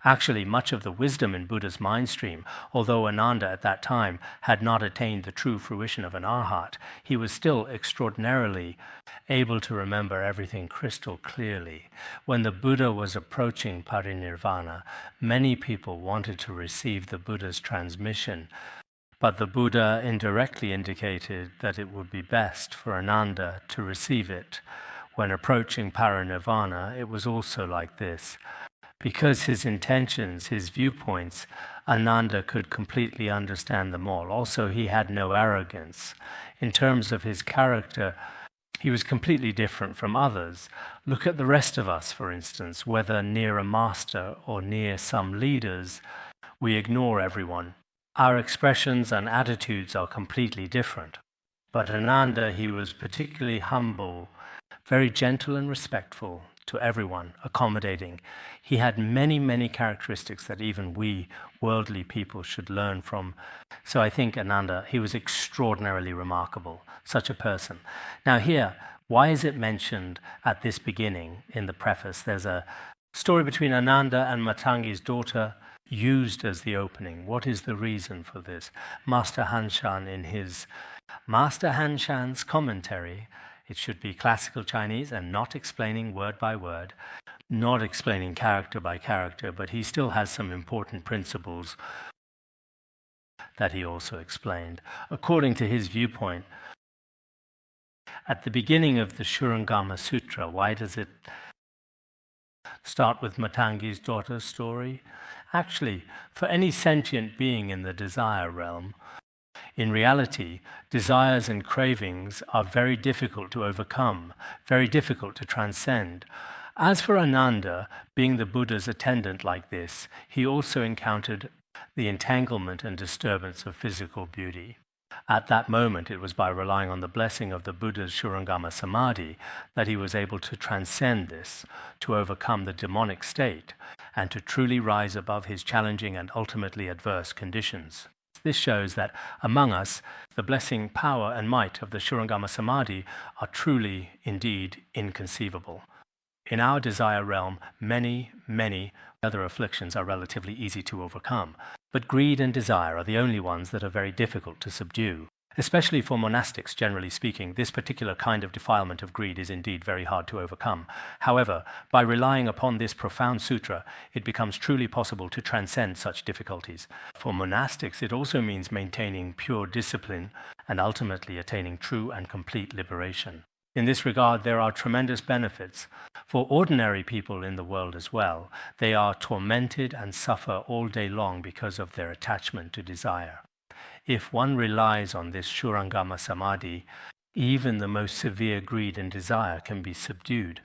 Actually, much of the wisdom in Buddha's mind stream, although Ananda at that time had not attained the true fruition of an arhat, he was still extraordinarily able to remember everything crystal clearly. When the Buddha was approaching parinirvana, many people wanted to receive the Buddha's transmission, but the Buddha indirectly indicated that it would be best for Ananda to receive it. When approaching parinirvana, it was also like this. Because his intentions, his viewpoints, Ananda could completely understand them all. Also, he had no arrogance. In terms of his character, he was completely different from others. Look at the rest of us, for instance, whether near a master or near some leaders, we ignore everyone. Our expressions and attitudes are completely different. But Ananda, he was particularly humble, very gentle and respectful to everyone, accommodating. He had many, many characteristics that even we worldly people should learn from. So I think Ananda, he was extraordinarily remarkable, such a person. Now here, why is it mentioned at this beginning in the preface? There's a story between Ananda and Matangi's daughter used as the opening. What is the reason for this? Master Hanshan, in his Master Hanshan's commentary, it should be classical Chinese and not explaining word by word, not explaining character by character, but he still has some important principles that he also explained. According to his viewpoint, at the beginning of the Shurangama Sutra, why does it start with Matangi's daughter's story? Actually, for any sentient being in the desire realm, in reality, desires and cravings are very difficult to overcome, very difficult to transcend. As for Ananda, being the Buddha's attendant like this, he also encountered the entanglement and disturbance of physical beauty. At that moment, it was by relying on the blessing of the Buddha's Shurangama Samadhi that he was able to transcend this, to overcome the demonic state, and to truly rise above his challenging and ultimately adverse conditions. This shows that among us, the blessing, power, and might of the Shurangama Samadhi are truly, indeed, inconceivable. In our desire realm, many, many other afflictions are relatively easy to overcome, but greed and desire are the only ones that are very difficult to subdue. Especially for monastics, generally speaking, this particular kind of defilement of greed is indeed very hard to overcome. However, by relying upon this profound sutra, it becomes truly possible to transcend such difficulties. For monastics, it also means maintaining pure discipline and ultimately attaining true and complete liberation. In this regard, there are tremendous benefits. For ordinary people in the world as well, they are tormented and suffer all day long because of their attachment to desire. If one relies on this Shurangama Samadhi, even the most severe greed and desire can be subdued,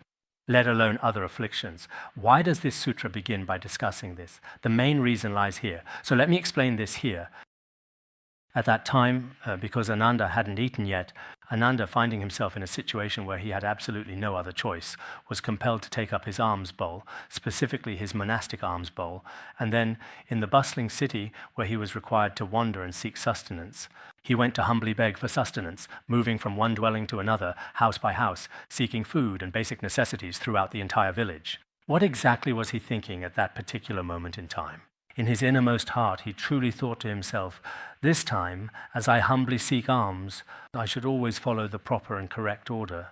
let alone other afflictions. Why does this sutra begin by discussing this? The main reason lies here. So let me explain this here. At that time, because Ananda hadn't eaten yet, Ananda, finding himself in a situation where he had absolutely no other choice, was compelled to take up his alms bowl, specifically his monastic alms bowl, and then in the bustling city where he was required to wander and seek sustenance, he went to humbly beg for sustenance, moving from one dwelling to another, house by house, seeking food and basic necessities throughout the entire village. What exactly was he thinking at that particular moment in time? In his innermost heart, he truly thought to himself, this time, as I humbly seek alms, I should always follow the proper and correct order.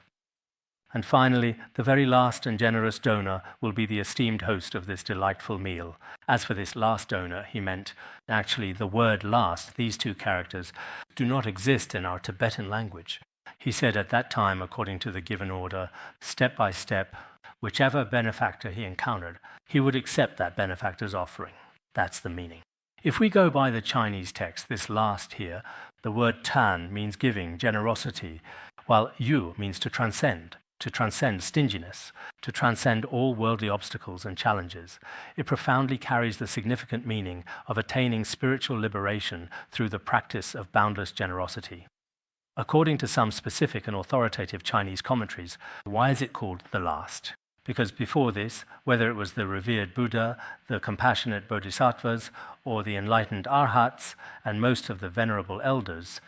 And finally, the very last and generous donor will be the esteemed host of this delightful meal. As for this last donor, he meant, actually, the word last, these two characters, do not exist in our Tibetan language. He said at that time, according to the given order, step by step, whichever benefactor he encountered, he would accept that benefactor's offering. That's the meaning. If we go by the Chinese text, this last here, the word tan means giving, generosity, while yu means to transcend stinginess, to transcend all worldly obstacles and challenges. It profoundly carries the significant meaning of attaining spiritual liberation through the practice of boundless generosity. According to some specific and authoritative Chinese commentaries, why is it called the last? Because before this, whether it was the revered Buddha, the compassionate bodhisattvas, or the enlightened arhats, and most of the venerable elders,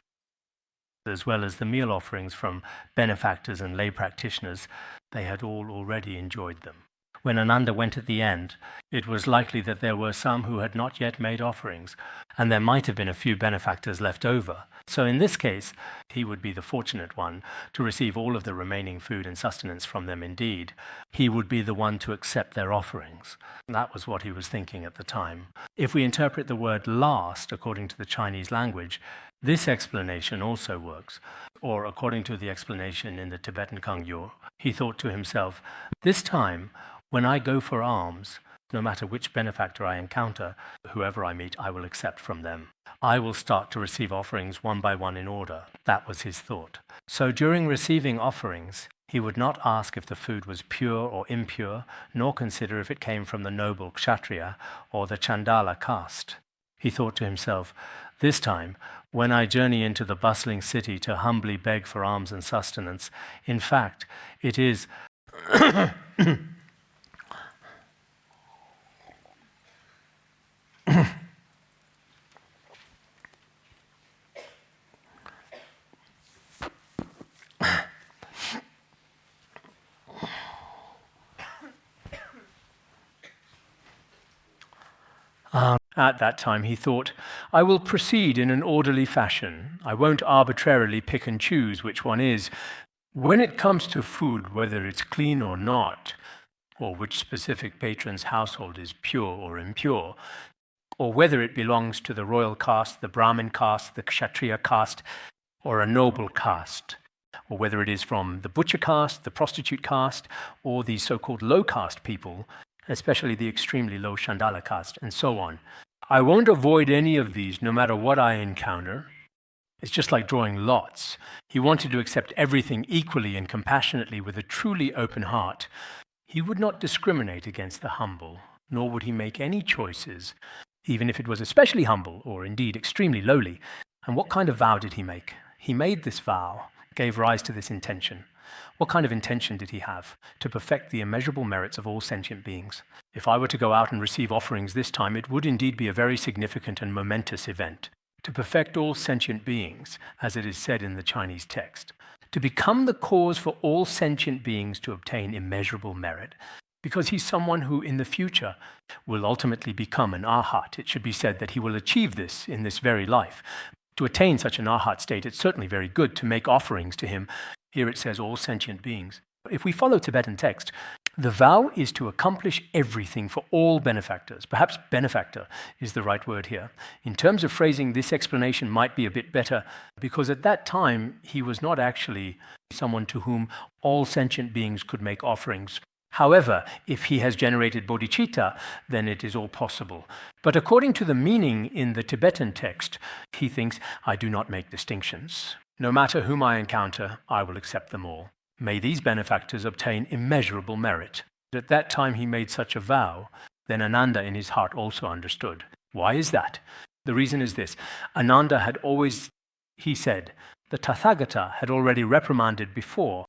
as well as the meal offerings from benefactors and lay practitioners, they had all already enjoyed them. When Ananda went at the end, it was likely that there were some who had not yet made offerings, and there might have been a few benefactors left over. So in this case, he would be the fortunate one to receive all of the remaining food and sustenance from them indeed. He would be the one to accept their offerings. That was what he was thinking at the time. If we interpret the word last according to the Chinese language, this explanation also works. Or according to the explanation in the Tibetan Kangyo, he thought to himself, this time, when I go for alms, no matter which benefactor I encounter, whoever I meet, I will accept from them. I will start to receive offerings one by one in order. That was his thought. So during receiving offerings, he would not ask if the food was pure or impure, nor consider if it came from the noble kshatriya or the chandala caste. He thought to himself, this time, when I journey into the bustling city to humbly beg for alms and sustenance, in fact, it is At that time, he thought, I will proceed in an orderly fashion. I won't arbitrarily pick and choose which one is. When it comes to food, whether it's clean or not, or which specific patron's household is pure or impure, or whether it belongs to the royal caste, the Brahmin caste, the Kshatriya caste, or a noble caste, or whether it is from the butcher caste, the prostitute caste, or the so-called low caste people, especially the extremely low Chandala caste, and so on. I won't avoid any of these, no matter what I encounter. It's just like drawing lots. He wanted to accept everything equally and compassionately with a truly open heart. He would not discriminate against the humble, nor would he make any choices, even if it was especially humble or indeed extremely lowly. And what kind of vow did he make? He made this vow, gave rise to this intention. What kind of intention did he have? To perfect the immeasurable merits of all sentient beings. If I were to go out and receive offerings this time, it would indeed be a very significant and momentous event. To perfect all sentient beings, as it is said in the Chinese text. To become the cause for all sentient beings to obtain immeasurable merit. Because he's someone who in the future will ultimately become an arhat. It should be said that he will achieve this in this very life. To attain such an arhat state, it's certainly very good to make offerings to him. Here it says all sentient beings. If we follow Tibetan text, the vow is to accomplish everything for all benefactors. Perhaps benefactor is the right word here. In terms of phrasing, this explanation might be a bit better because at that time, he was not actually someone to whom all sentient beings could make offerings. However, if he has generated bodhicitta, then it is all possible. But according to the meaning in the Tibetan text, he thinks, I do not make distinctions. No matter whom I encounter, I will accept them all. May these benefactors obtain immeasurable merit. At that time he made such a vow, then Ananda in his heart also understood. Why is that? The reason is this. Ananda had always, he said, the Tathagata had already reprimanded before.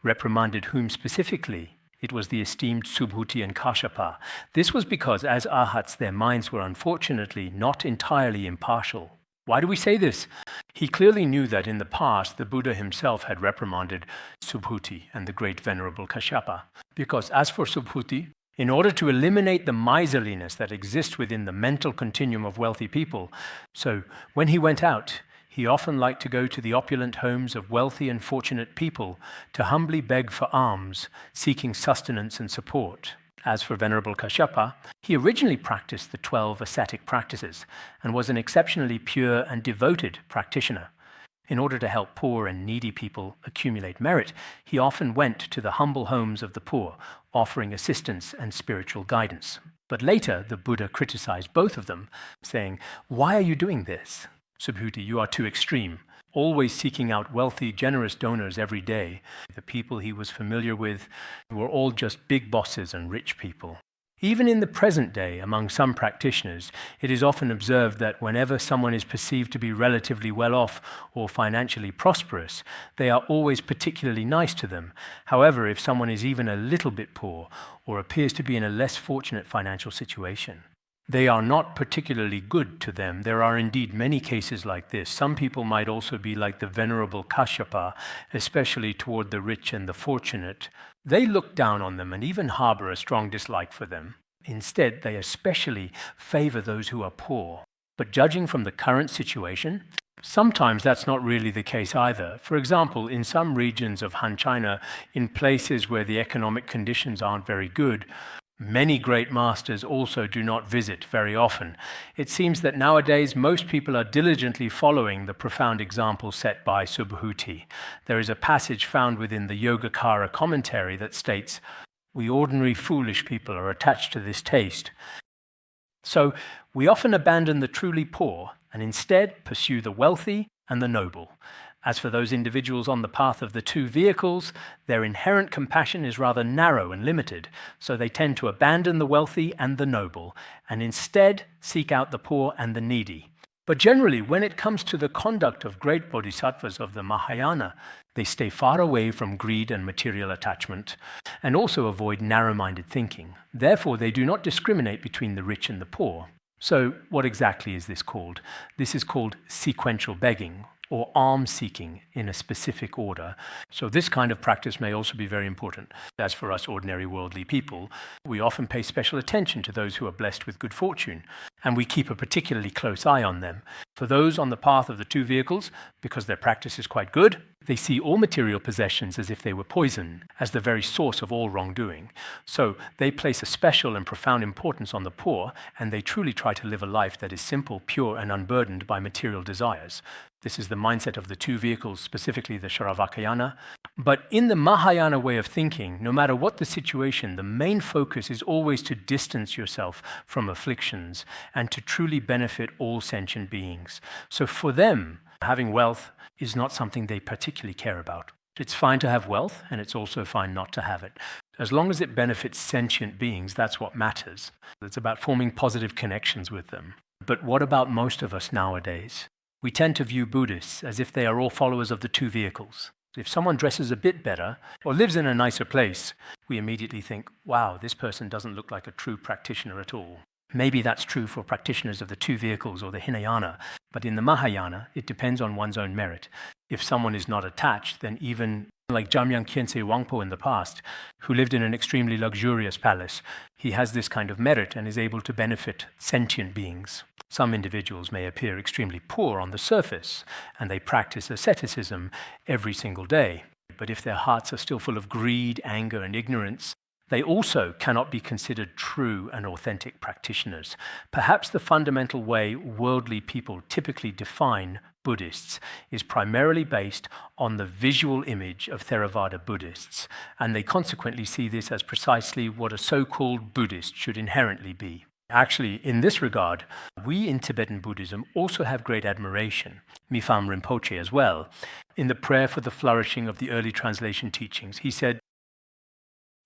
Reprimanded whom specifically? It was the esteemed Subhuti and Kashyapa. This was because as arhats their minds were unfortunately not entirely impartial. Why do we say this? He clearly knew that in the past the Buddha himself had reprimanded Subhuti and the great venerable Kashyapa. Because as for Subhuti, in order to eliminate the miserliness that exists within the mental continuum of wealthy people, so when he went out, he often liked to go to the opulent homes of wealthy and fortunate people to humbly beg for alms, seeking sustenance and support. As for Venerable Kashyapa, he originally practiced the 12 ascetic practices and was an exceptionally pure and devoted practitioner. In order to help poor and needy people accumulate merit, he often went to the humble homes of the poor, offering assistance and spiritual guidance. But later, the Buddha criticized both of them, saying, "Why are you doing this? Subhuti, you are too extreme, always seeking out wealthy, generous donors every day. The people he was familiar with were all just big bosses and rich people." Even in the present day, among some practitioners, it is often observed that whenever someone is perceived to be relatively well off or financially prosperous, they are always particularly nice to them. However, if someone is even a little bit poor or appears to be in a less fortunate financial situation, they are not particularly good to them. There are indeed many cases like this. Some people might also be like the Venerable Kashyapa, especially toward the rich and the fortunate. They look down on them and even harbor a strong dislike for them. Instead, they especially favor those who are poor. But judging from the current situation, sometimes that's not really the case either. For example, in some regions of Han China, in places where the economic conditions aren't very good, many great masters also do not visit very often. It seems that nowadays most people are diligently following the profound example set by Subhuti. There is a passage found within the Yogacara commentary that states, "We ordinary foolish people are attached to this taste. So we often abandon the truly poor and instead pursue the wealthy and the noble. As for those individuals on the path of the two vehicles, their inherent compassion is rather narrow and limited, so they tend to abandon the wealthy and the noble, and instead seek out the poor and the needy. But generally, when it comes to the conduct of great bodhisattvas of the Mahayana, they stay far away from greed and material attachment, and also avoid narrow-minded thinking. Therefore, they do not discriminate between the rich and the poor. So what exactly is this called? This is called sequential begging, or alms-seeking in a specific order. So this kind of practice may also be very important. As for us ordinary worldly people, we often pay special attention to those who are blessed with good fortune, and we keep a particularly close eye on them. For those on the path of the two vehicles, because their practice is quite good, they see all material possessions as if they were poison, as the very source of all wrongdoing. So they place a special and profound importance on the poor, and they truly try to live a life that is simple, pure, and unburdened by material desires. This is the mindset of the two vehicles, specifically the Shravakayana. But in the Mahayana way of thinking, no matter what the situation, the main focus is always to distance yourself from afflictions and to truly benefit all sentient beings. So for them, having wealth is not something they particularly care about. It's fine to have wealth, and it's also fine not to have it. As long as it benefits sentient beings, that's what matters. It's about forming positive connections with them. But what about most of us nowadays? We tend to view Buddhists as if they are all followers of the two vehicles. If someone dresses a bit better or lives in a nicer place, we immediately think, wow, this person doesn't look like a true practitioner at all. Maybe that's true for practitioners of the two vehicles or the Hinayana, but in the Mahayana, it depends on one's own merit. If someone is not attached, then even like Jamyang Khyentse Wangpo in the past, who lived in an extremely luxurious palace, he has this kind of merit and is able to benefit sentient beings. Some individuals may appear extremely poor on the surface, and they practice asceticism every single day. But if their hearts are still full of greed, anger, and ignorance, they also cannot be considered true and authentic practitioners. Perhaps the fundamental way worldly people typically define Buddhists is primarily based on the visual image of Theravada Buddhists, and they consequently see this as precisely what a so-called Buddhist should inherently be. Actually, in this regard, we in Tibetan Buddhism also have great admiration, Mipham Rinpoche as well. In the prayer for the flourishing of the early translation teachings, he said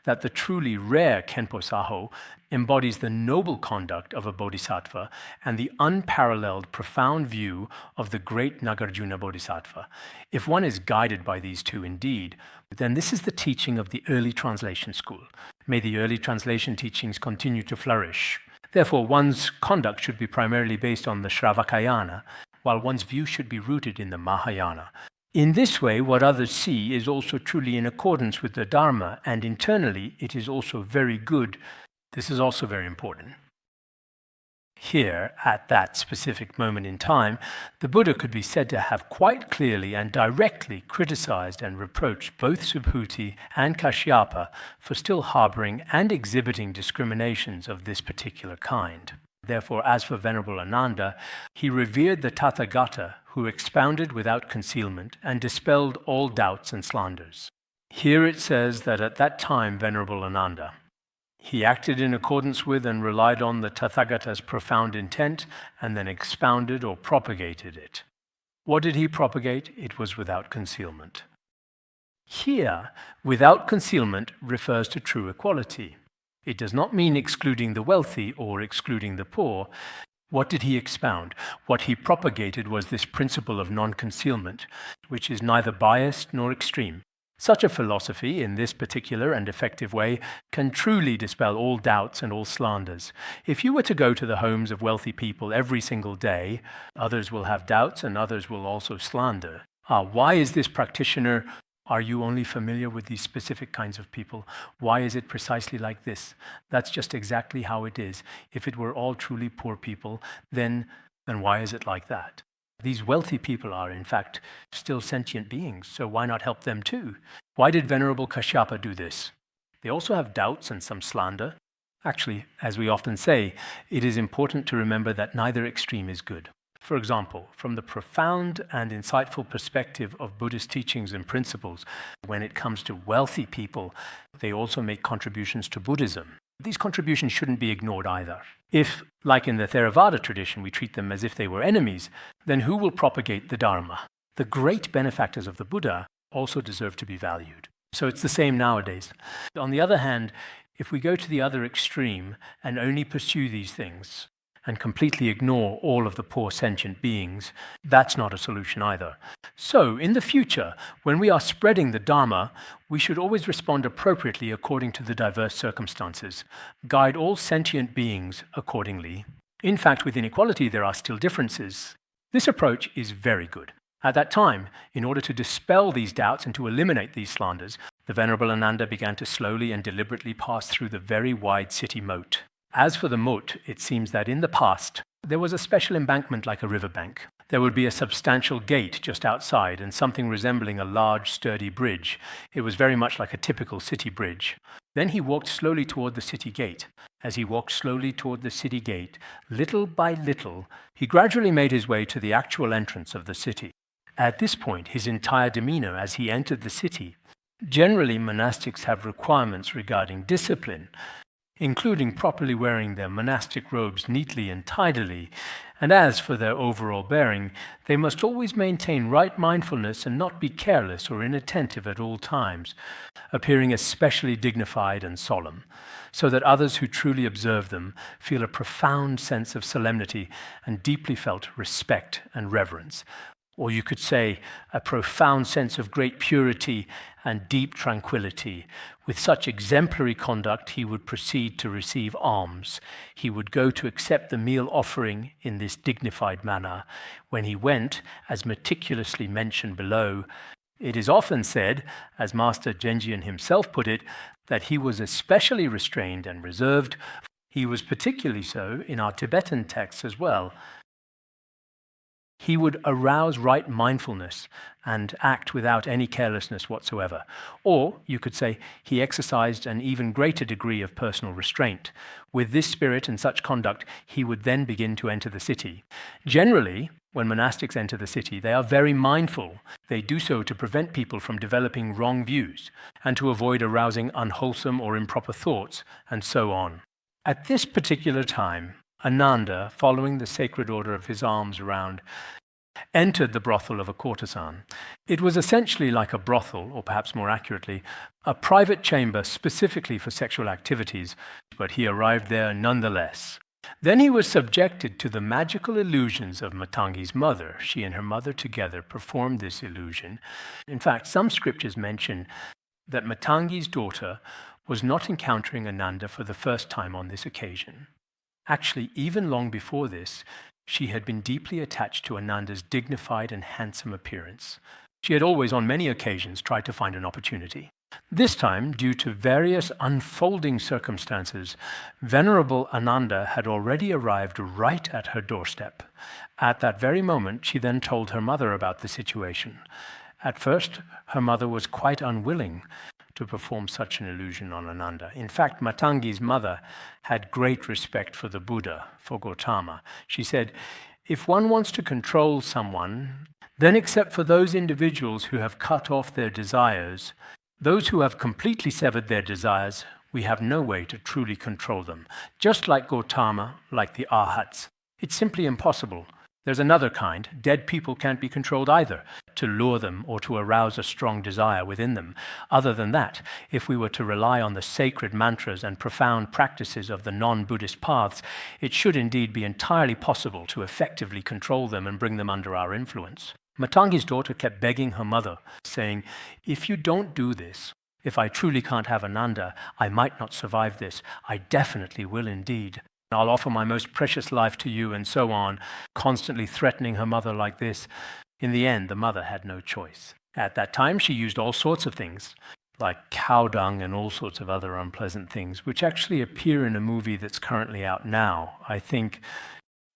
that the truly rare Khenpo Saho embodies the noble conduct of a bodhisattva and the unparalleled profound view of the great Nagarjuna Bodhisattva. If one is guided by these two indeed, then this is the teaching of the early translation school. May the early translation teachings continue to flourish. Therefore, one's conduct should be primarily based on the Shravakayana, while one's view should be rooted in the Mahayana. In this way, what others see is also truly in accordance with the Dharma, and internally it is also very good. This is also very important. Here, at that specific moment in time, the Buddha could be said to have quite clearly and directly criticized and reproached both Subhuti and Kashyapa for still harboring and exhibiting discriminations of this particular kind. Therefore, as for Venerable Ananda, he revered the Tathagata who expounded without concealment and dispelled all doubts and slanders. Here it says that at that time, Venerable Ananda, he acted in accordance with and relied on the Tathagata's profound intent and then expounded or propagated it. What did he propagate? It was without concealment. Here, without concealment refers to true equality. It does not mean excluding the wealthy or excluding the poor. What did he expound? What he propagated was this principle of non-concealment, which is neither biased nor extreme. Such a philosophy, in this particular and effective way, can truly dispel all doubts and all slanders. If you were to go to the homes of wealthy people every single day, others will have doubts and others will also slander. Why is this practitioner? Are you only familiar with these specific kinds of people? Why is it precisely like this? That's just exactly how it is. If it were all truly poor people, then why is it like that? These wealthy people are, in fact, still sentient beings, so why not help them too? Why did Venerable Kashyapa do this? They also have doubts and some slander. Actually, as we often say, it is important to remember that neither extreme is good. For example, from the profound and insightful perspective of Buddhist teachings and principles, when it comes to wealthy people, they also make contributions to Buddhism. These contributions shouldn't be ignored either. If, like in the Theravada tradition, we treat them as if they were enemies, then who will propagate the Dharma? The great benefactors of the Buddha also deserve to be valued. So it's the same nowadays. On the other hand, if we go to the other extreme and only pursue these things, and completely ignore all of the poor sentient beings, that's not a solution either. So, in the future, when we are spreading the Dharma, we should always respond appropriately according to the diverse circumstances, guide all sentient beings accordingly. In fact, within equality, there are still differences. This approach is very good. At that time, in order to dispel these doubts and to eliminate these slanders, the Venerable Ananda began to slowly and deliberately pass through the very wide city moat. As for the moat, it seems that in the past, there was a special embankment like a riverbank. There would be a substantial gate just outside and something resembling a large, sturdy bridge. It was very much like a typical city bridge. Then he walked slowly toward the city gate. As he walked slowly toward the city gate, little by little, he gradually made his way to the actual entrance of the city. At this point, his entire demeanor as he entered the city. Generally, monastics have requirements regarding discipline, including properly wearing their monastic robes neatly and tidily, and as for their overall bearing, they must always maintain right mindfulness and not be careless or inattentive at all times, appearing especially dignified and solemn, so that others who truly observe them feel a profound sense of solemnity and deeply felt respect and reverence. Or you could say a profound sense of great purity and deep tranquility. With such exemplary conduct, he would proceed to receive alms. He would go to accept the meal offering in this dignified manner. When he went, as meticulously mentioned below, it is often said, as Master Genjian himself put it, that he was especially restrained and reserved. He was particularly so in our Tibetan texts as well. He would arouse right mindfulness and act without any carelessness whatsoever. Or, you could say, he exercised an even greater degree of personal restraint. With this spirit and such conduct, he would then begin to enter the city. Generally, when monastics enter the city, they are very mindful. They do so to prevent people from developing wrong views and to avoid arousing unwholesome or improper thoughts, and so on. At this particular time, Ananda, following the sacred order of his alms round, entered the brothel of a courtesan. It was essentially like a brothel, or perhaps more accurately, a private chamber specifically for sexual activities, but he arrived there nonetheless. Then he was subjected to the magical illusions of Matangi's mother. She and her mother together performed this illusion. In fact, some scriptures mention that Matangi's daughter was not encountering Ananda for the first time on this occasion. Actually, even long before this, she had been deeply attached to Ananda's dignified and handsome appearance. She had always, on many occasions, tried to find an opportunity. This time, due to various unfolding circumstances, Venerable Ananda had already arrived right at her doorstep. At that very moment, she then told her mother about the situation. At first, her mother was quite unwilling to perform such an illusion on Ananda. In fact, Matangi's mother had great respect for the Buddha, for Gautama. She said, if one wants to control someone, then except for those individuals who have cut off their desires, those who have completely severed their desires, we have no way to truly control them. Just like Gautama, like the Arhats. It's simply impossible. There's another kind. Dead people can't be controlled either, to lure them or to arouse a strong desire within them. Other than that, if we were to rely on the sacred mantras and profound practices of the non-Buddhist paths, it should indeed be entirely possible to effectively control them and bring them under our influence. Matangi's daughter kept begging her mother, saying, if you don't do this, if I truly can't have Ananda, I might not survive this. I definitely will indeed. I'll offer my most precious life to you, and so on, constantly threatening her mother like this. In the end, the mother had no choice. At that time, she used all sorts of things, like cow dung and all sorts of other unpleasant things, which actually appear in a movie that's currently out now, I think,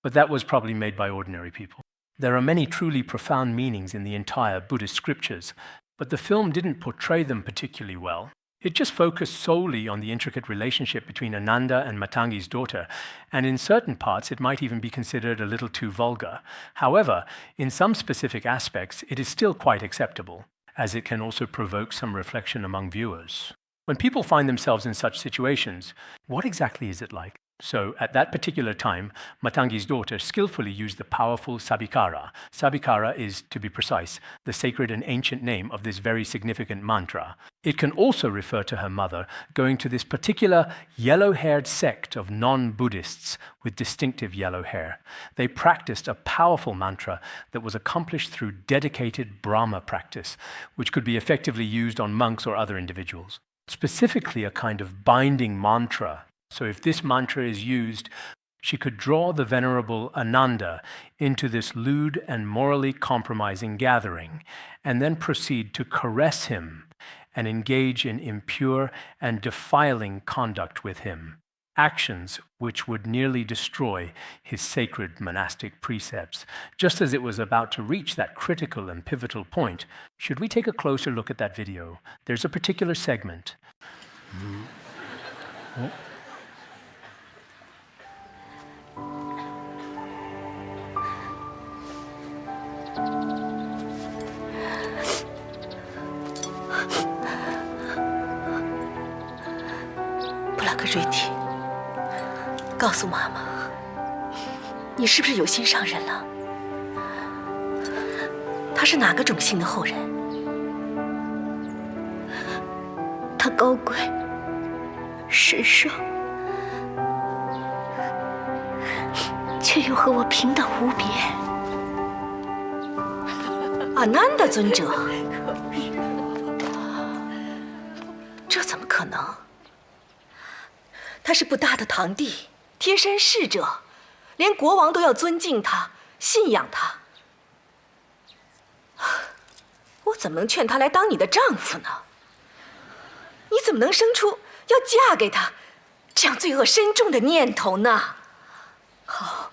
but that was probably made by ordinary people. There are many truly profound meanings in the entire Buddhist scriptures, but the film didn't portray them particularly well. It just focused solely on the intricate relationship between Ananda and Matangi's daughter, and in certain parts it might even be considered a little too vulgar. However, in some specific aspects it is still quite acceptable, as it can also provoke some reflection among viewers. When people find themselves in such situations, what exactly is it like? So at that particular time, Matangi's daughter skillfully used the powerful Sabikara. Sabikara is, to be precise, the sacred and ancient name of this very significant mantra. It can also refer to her mother going to this particular yellow-haired sect of non-Buddhists with distinctive yellow hair. They practiced a powerful mantra that was accomplished through dedicated Brahma practice, which could be effectively used on monks or other individuals. Specifically a kind of binding mantra. So if this mantra is used she could draw the venerable Ananda into this lewd and morally compromising gathering, and then proceed to caress him and engage in impure and defiling conduct with him, actions which would nearly destroy his sacred monastic precepts. Just as it was about to reach that critical and pivotal point, should we take a closer look at that video? There's a particular segment. Oh. 布拉格瑞蒂，告诉妈妈，你是不是有心上人了？他是哪个种姓的后人？他高贵、神圣，却又和我平等无别。阿难达尊者，这怎么可能？他是布达的堂弟，贴身侍者，连国王都要尊敬他、信仰他。我怎么能劝他来当你的丈夫呢？你怎么能生出要嫁给他这样罪恶深重的念头呢？好，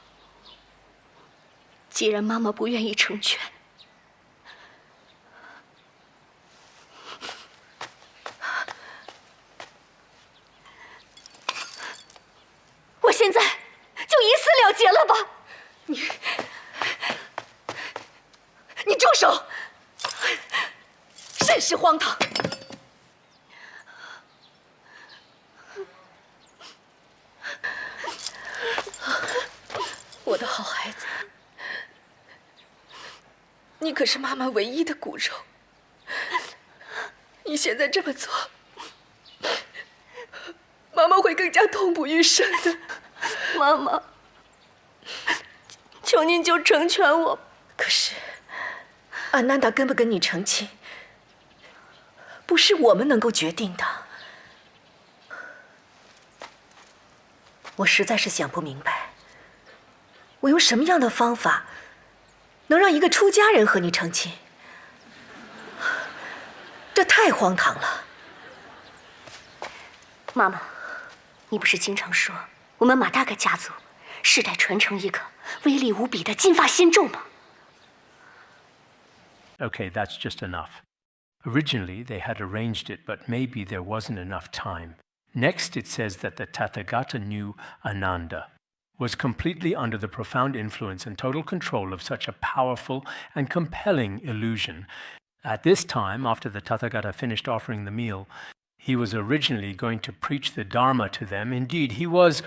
既然妈妈不愿意成全，我现在就一死了结了吧。你住手！甚是荒唐。我的好孩子，你可是妈妈唯一的骨肉。你现在这么做，妈妈会更加痛不欲生的。妈妈，求您就成全我。可是，阿难达跟不跟你成亲，不是我们能够决定的。我实在是想不明白，我用什么样的方法能让一个出家人和你成亲？这太荒唐了。妈妈，你不是经常说我们马达嘎家族世代传承一个威力无比的金发仙咒吗？ Okay, that's just enough. Originally, they had arranged it, but maybe there wasn't enough time. Next, it says that the Tathagata knew Ananda, was completely under the profound influence and total control of such a powerful and compelling illusion. At this time, after the Tathagata finished offering the meal, he was originally going to preach the Dharma to them. Indeed, he was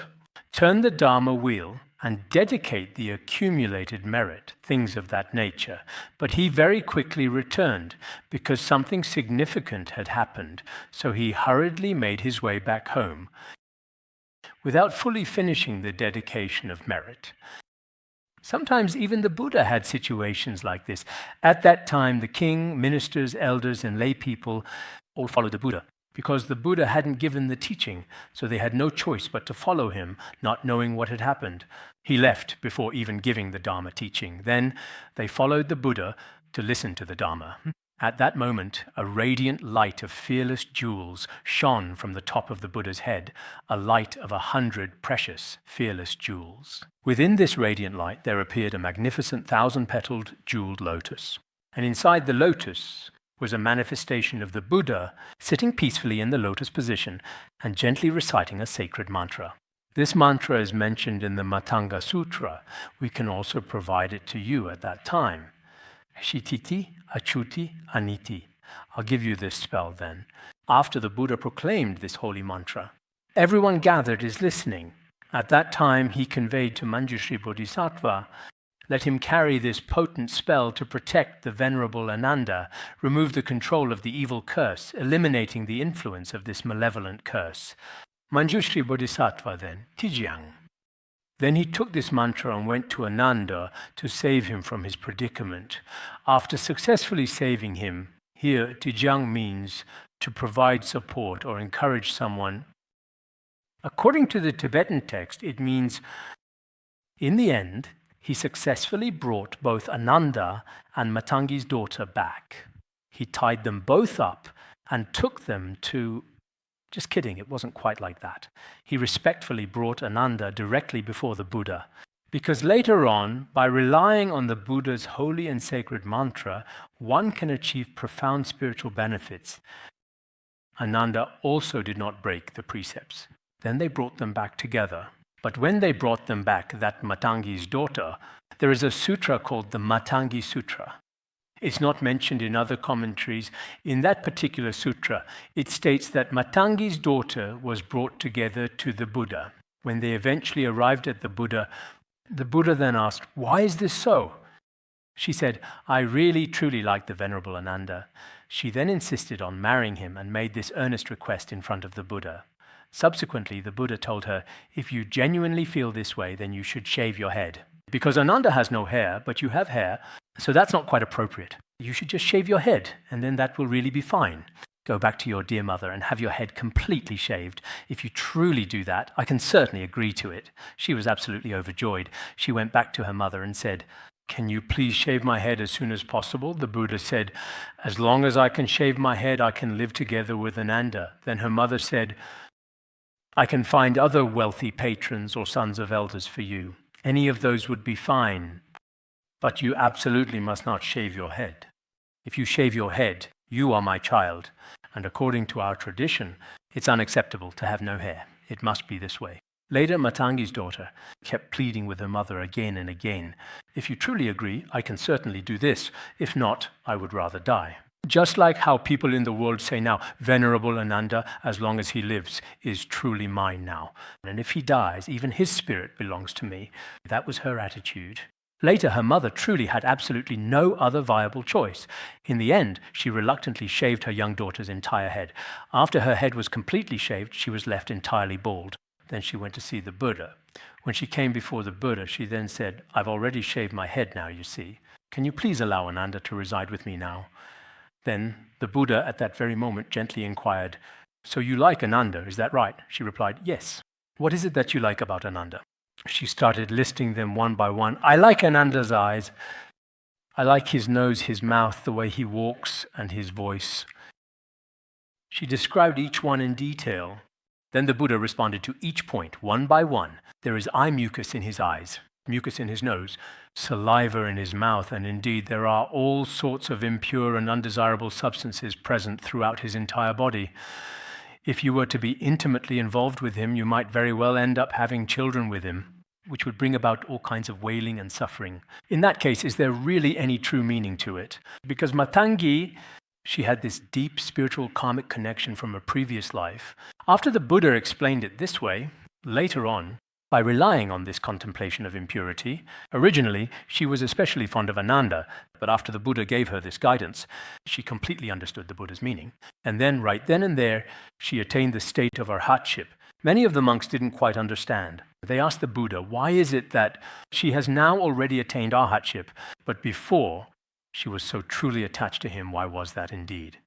turn the Dharma wheel and dedicate the accumulated merit, things of that nature. But he very quickly returned because something significant had happened, so he hurriedly made his way back home without fully finishing the dedication of merit. Sometimes even the Buddha had situations like this. At that time, the king, ministers, elders, and lay people all followed the Buddha, because the Buddha hadn't given the teaching, so they had no choice but to follow him, not knowing what had happened. He left before even giving the Dharma teaching. Then they followed the Buddha to listen to the Dharma. At that moment, a radiant light of fearless jewels shone from the top of the Buddha's head, a light of 100 precious, fearless jewels. Within this radiant light, there appeared a magnificent 1,000-petaled jeweled lotus. And inside the lotus was a manifestation of the Buddha sitting peacefully in the lotus position and gently reciting a sacred mantra. This mantra is mentioned in the Matanga Sutra. We can also provide it to you at that time. Shititi, Achuti, Aniti. I'll give you this spell then. After the Buddha proclaimed this holy mantra, everyone gathered is listening. At that time, he conveyed to Manjushri Bodhisattva, let him carry this potent spell to protect the venerable Ananda, remove the control of the evil curse, eliminating the influence of this malevolent curse. Manjushri Bodhisattva then, Tijiang. Then he took this mantra and went to Ananda to save him from his predicament. After successfully saving him, here Tijiang means to provide support or encourage someone. According to the Tibetan text, it means In the end, he successfully brought both Ananda and Matangi's daughter back. He tied them both up and took them to... Just kidding, it wasn't quite like that. He respectfully brought Ananda directly before the Buddha, because later on, by relying on the Buddha's holy and sacred mantra, one can achieve profound spiritual benefits. Ananda also did not break the precepts. Then they brought them back together. But when they brought them back, that Matangi's daughter, there is a sutra called the Matangi Sutra. It's not mentioned in other commentaries. In that particular sutra, it states that Matangi's daughter was brought together to the Buddha. When they eventually arrived at the Buddha then asked, "Why is this so?" She said, "I really, truly like the Venerable Ananda." She then insisted on marrying him and made this earnest request in front of the Buddha. Subsequently, the Buddha told her, "If you genuinely feel this way, then you should shave your head. Because Ananda has no hair, but you have hair, so that's not quite appropriate. You should just shave your head, and then that will really be fine. Go back to your dear mother and have your head completely shaved. If you truly do that, I can certainly agree to it." She was absolutely overjoyed. She went back to her mother and said, "Can you please shave my head as soon as possible?" The Buddha said, "As long as I can shave my head, I can live together with Ananda." Then her mother said, "I can find other wealthy patrons or sons of elders for you. Any of those would be fine, but you absolutely must not shave your head. If you shave your head, you are my child, and according to our tradition, it's unacceptable to have no hair. It must be this way." Later, Matangi's daughter kept pleading with her mother again and again, "If you truly agree, I can certainly do this. If not, I would rather die." Just like how people in the world say now, "Venerable Ananda, as long as he lives, is truly mine now. And if he dies, even his spirit belongs to me." That was her attitude. Later, her mother truly had absolutely no other viable choice. In the end, she reluctantly shaved her young daughter's entire head. After her head was completely shaved, she was left entirely bald. Then she went to see the Buddha. When she came before the Buddha, she then said, "I've already shaved my head now, you see. Can you please allow Ananda to reside with me now?" Then the Buddha at that very moment gently inquired, "So you like Ananda, is that right?" She replied, "Yes." "What is it that you like about Ananda?" She started listing them one by one. "I like Ananda's eyes. I like his nose, his mouth, the way he walks, and his voice." She described each one in detail. Then the Buddha responded to each point, one by one. "There is eye mucus in his eyes, mucus in his nose, saliva in his mouth, and indeed there are all sorts of impure and undesirable substances present throughout his entire body. If you were to be intimately involved with him, you might very well end up having children with him, which would bring about all kinds of wailing and suffering. In that case, is there really any true meaning to it? Because Matangi, she had this deep spiritual karmic connection from a previous life. After the Buddha explained it this way, later on, by relying on this contemplation of impurity, originally she was especially fond of Ananda, but after the Buddha gave her this guidance, she completely understood the Buddha's meaning. And then, right then and there, she attained the state of arhatship. Many of the monks didn't quite understand. They asked the Buddha, why is it that she has now already attained arhatship, but before she was so truly attached to him, why was that indeed?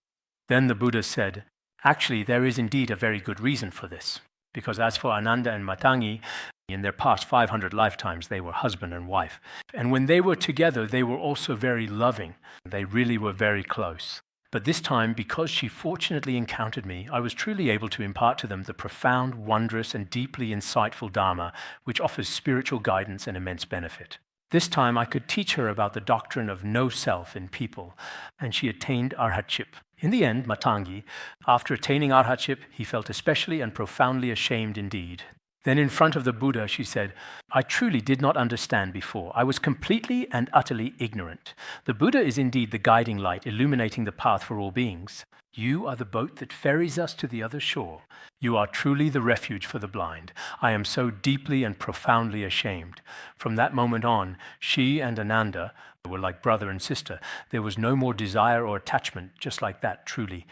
Then the Buddha said, actually, there is indeed a very good reason for this. Because as for Ananda and Matangi, in their past 500 lifetimes, they were husband and wife. And when they were together, they were also very loving. They really were very close. But this time, because she fortunately encountered me, I was truly able to impart to them the profound, wondrous, and deeply insightful Dharma, which offers spiritual guidance and immense benefit. This time, I could teach her about the doctrine of no self in people, and she attained arhatship. In the end, Matangi, after attaining arhatship, he felt especially and profoundly ashamed indeed. Then in front of the Buddha, she said, I truly did not understand before. I was completely and utterly ignorant. The Buddha is indeed the guiding light, illuminating the path for all beings. You are the boat that ferries us to the other shore. You are truly the refuge for the blind. I am so deeply and profoundly ashamed. From that moment on, she and Ananda were like brother and sister. There was no more desire or attachment, just like that, truly.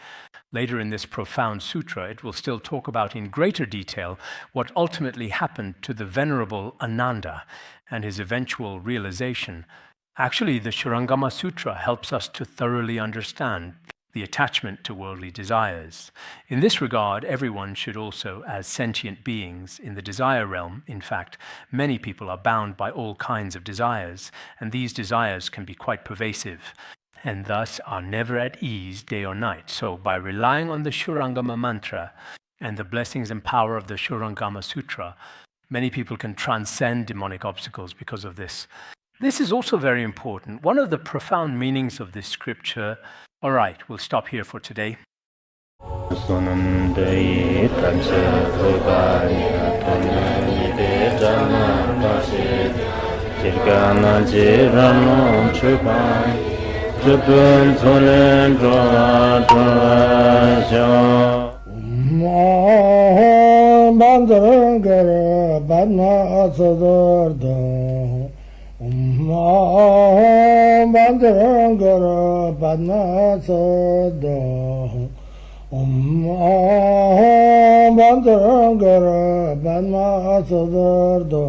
Later in this profound sutra, it will still talk about in greater detail what ultimately happened to the venerable Ananda and his eventual realization. Actually, the Shurangama Sutra helps us to thoroughly understand the attachment to worldly desires. In this regard, everyone should also, as sentient beings in the desire realm, in fact, many people are bound by all kinds of desires, and these desires can be quite pervasive, and thus are never at ease day or night. So by relying on the Shurangama mantra and the blessings and power of the Shurangama Sutra, many people can transcend demonic obstacles because of this. This is also very important. One of the profound meanings of this scripture. All right, we'll stop here for today. Bandharangara Padmasada Bandharangara Padmasada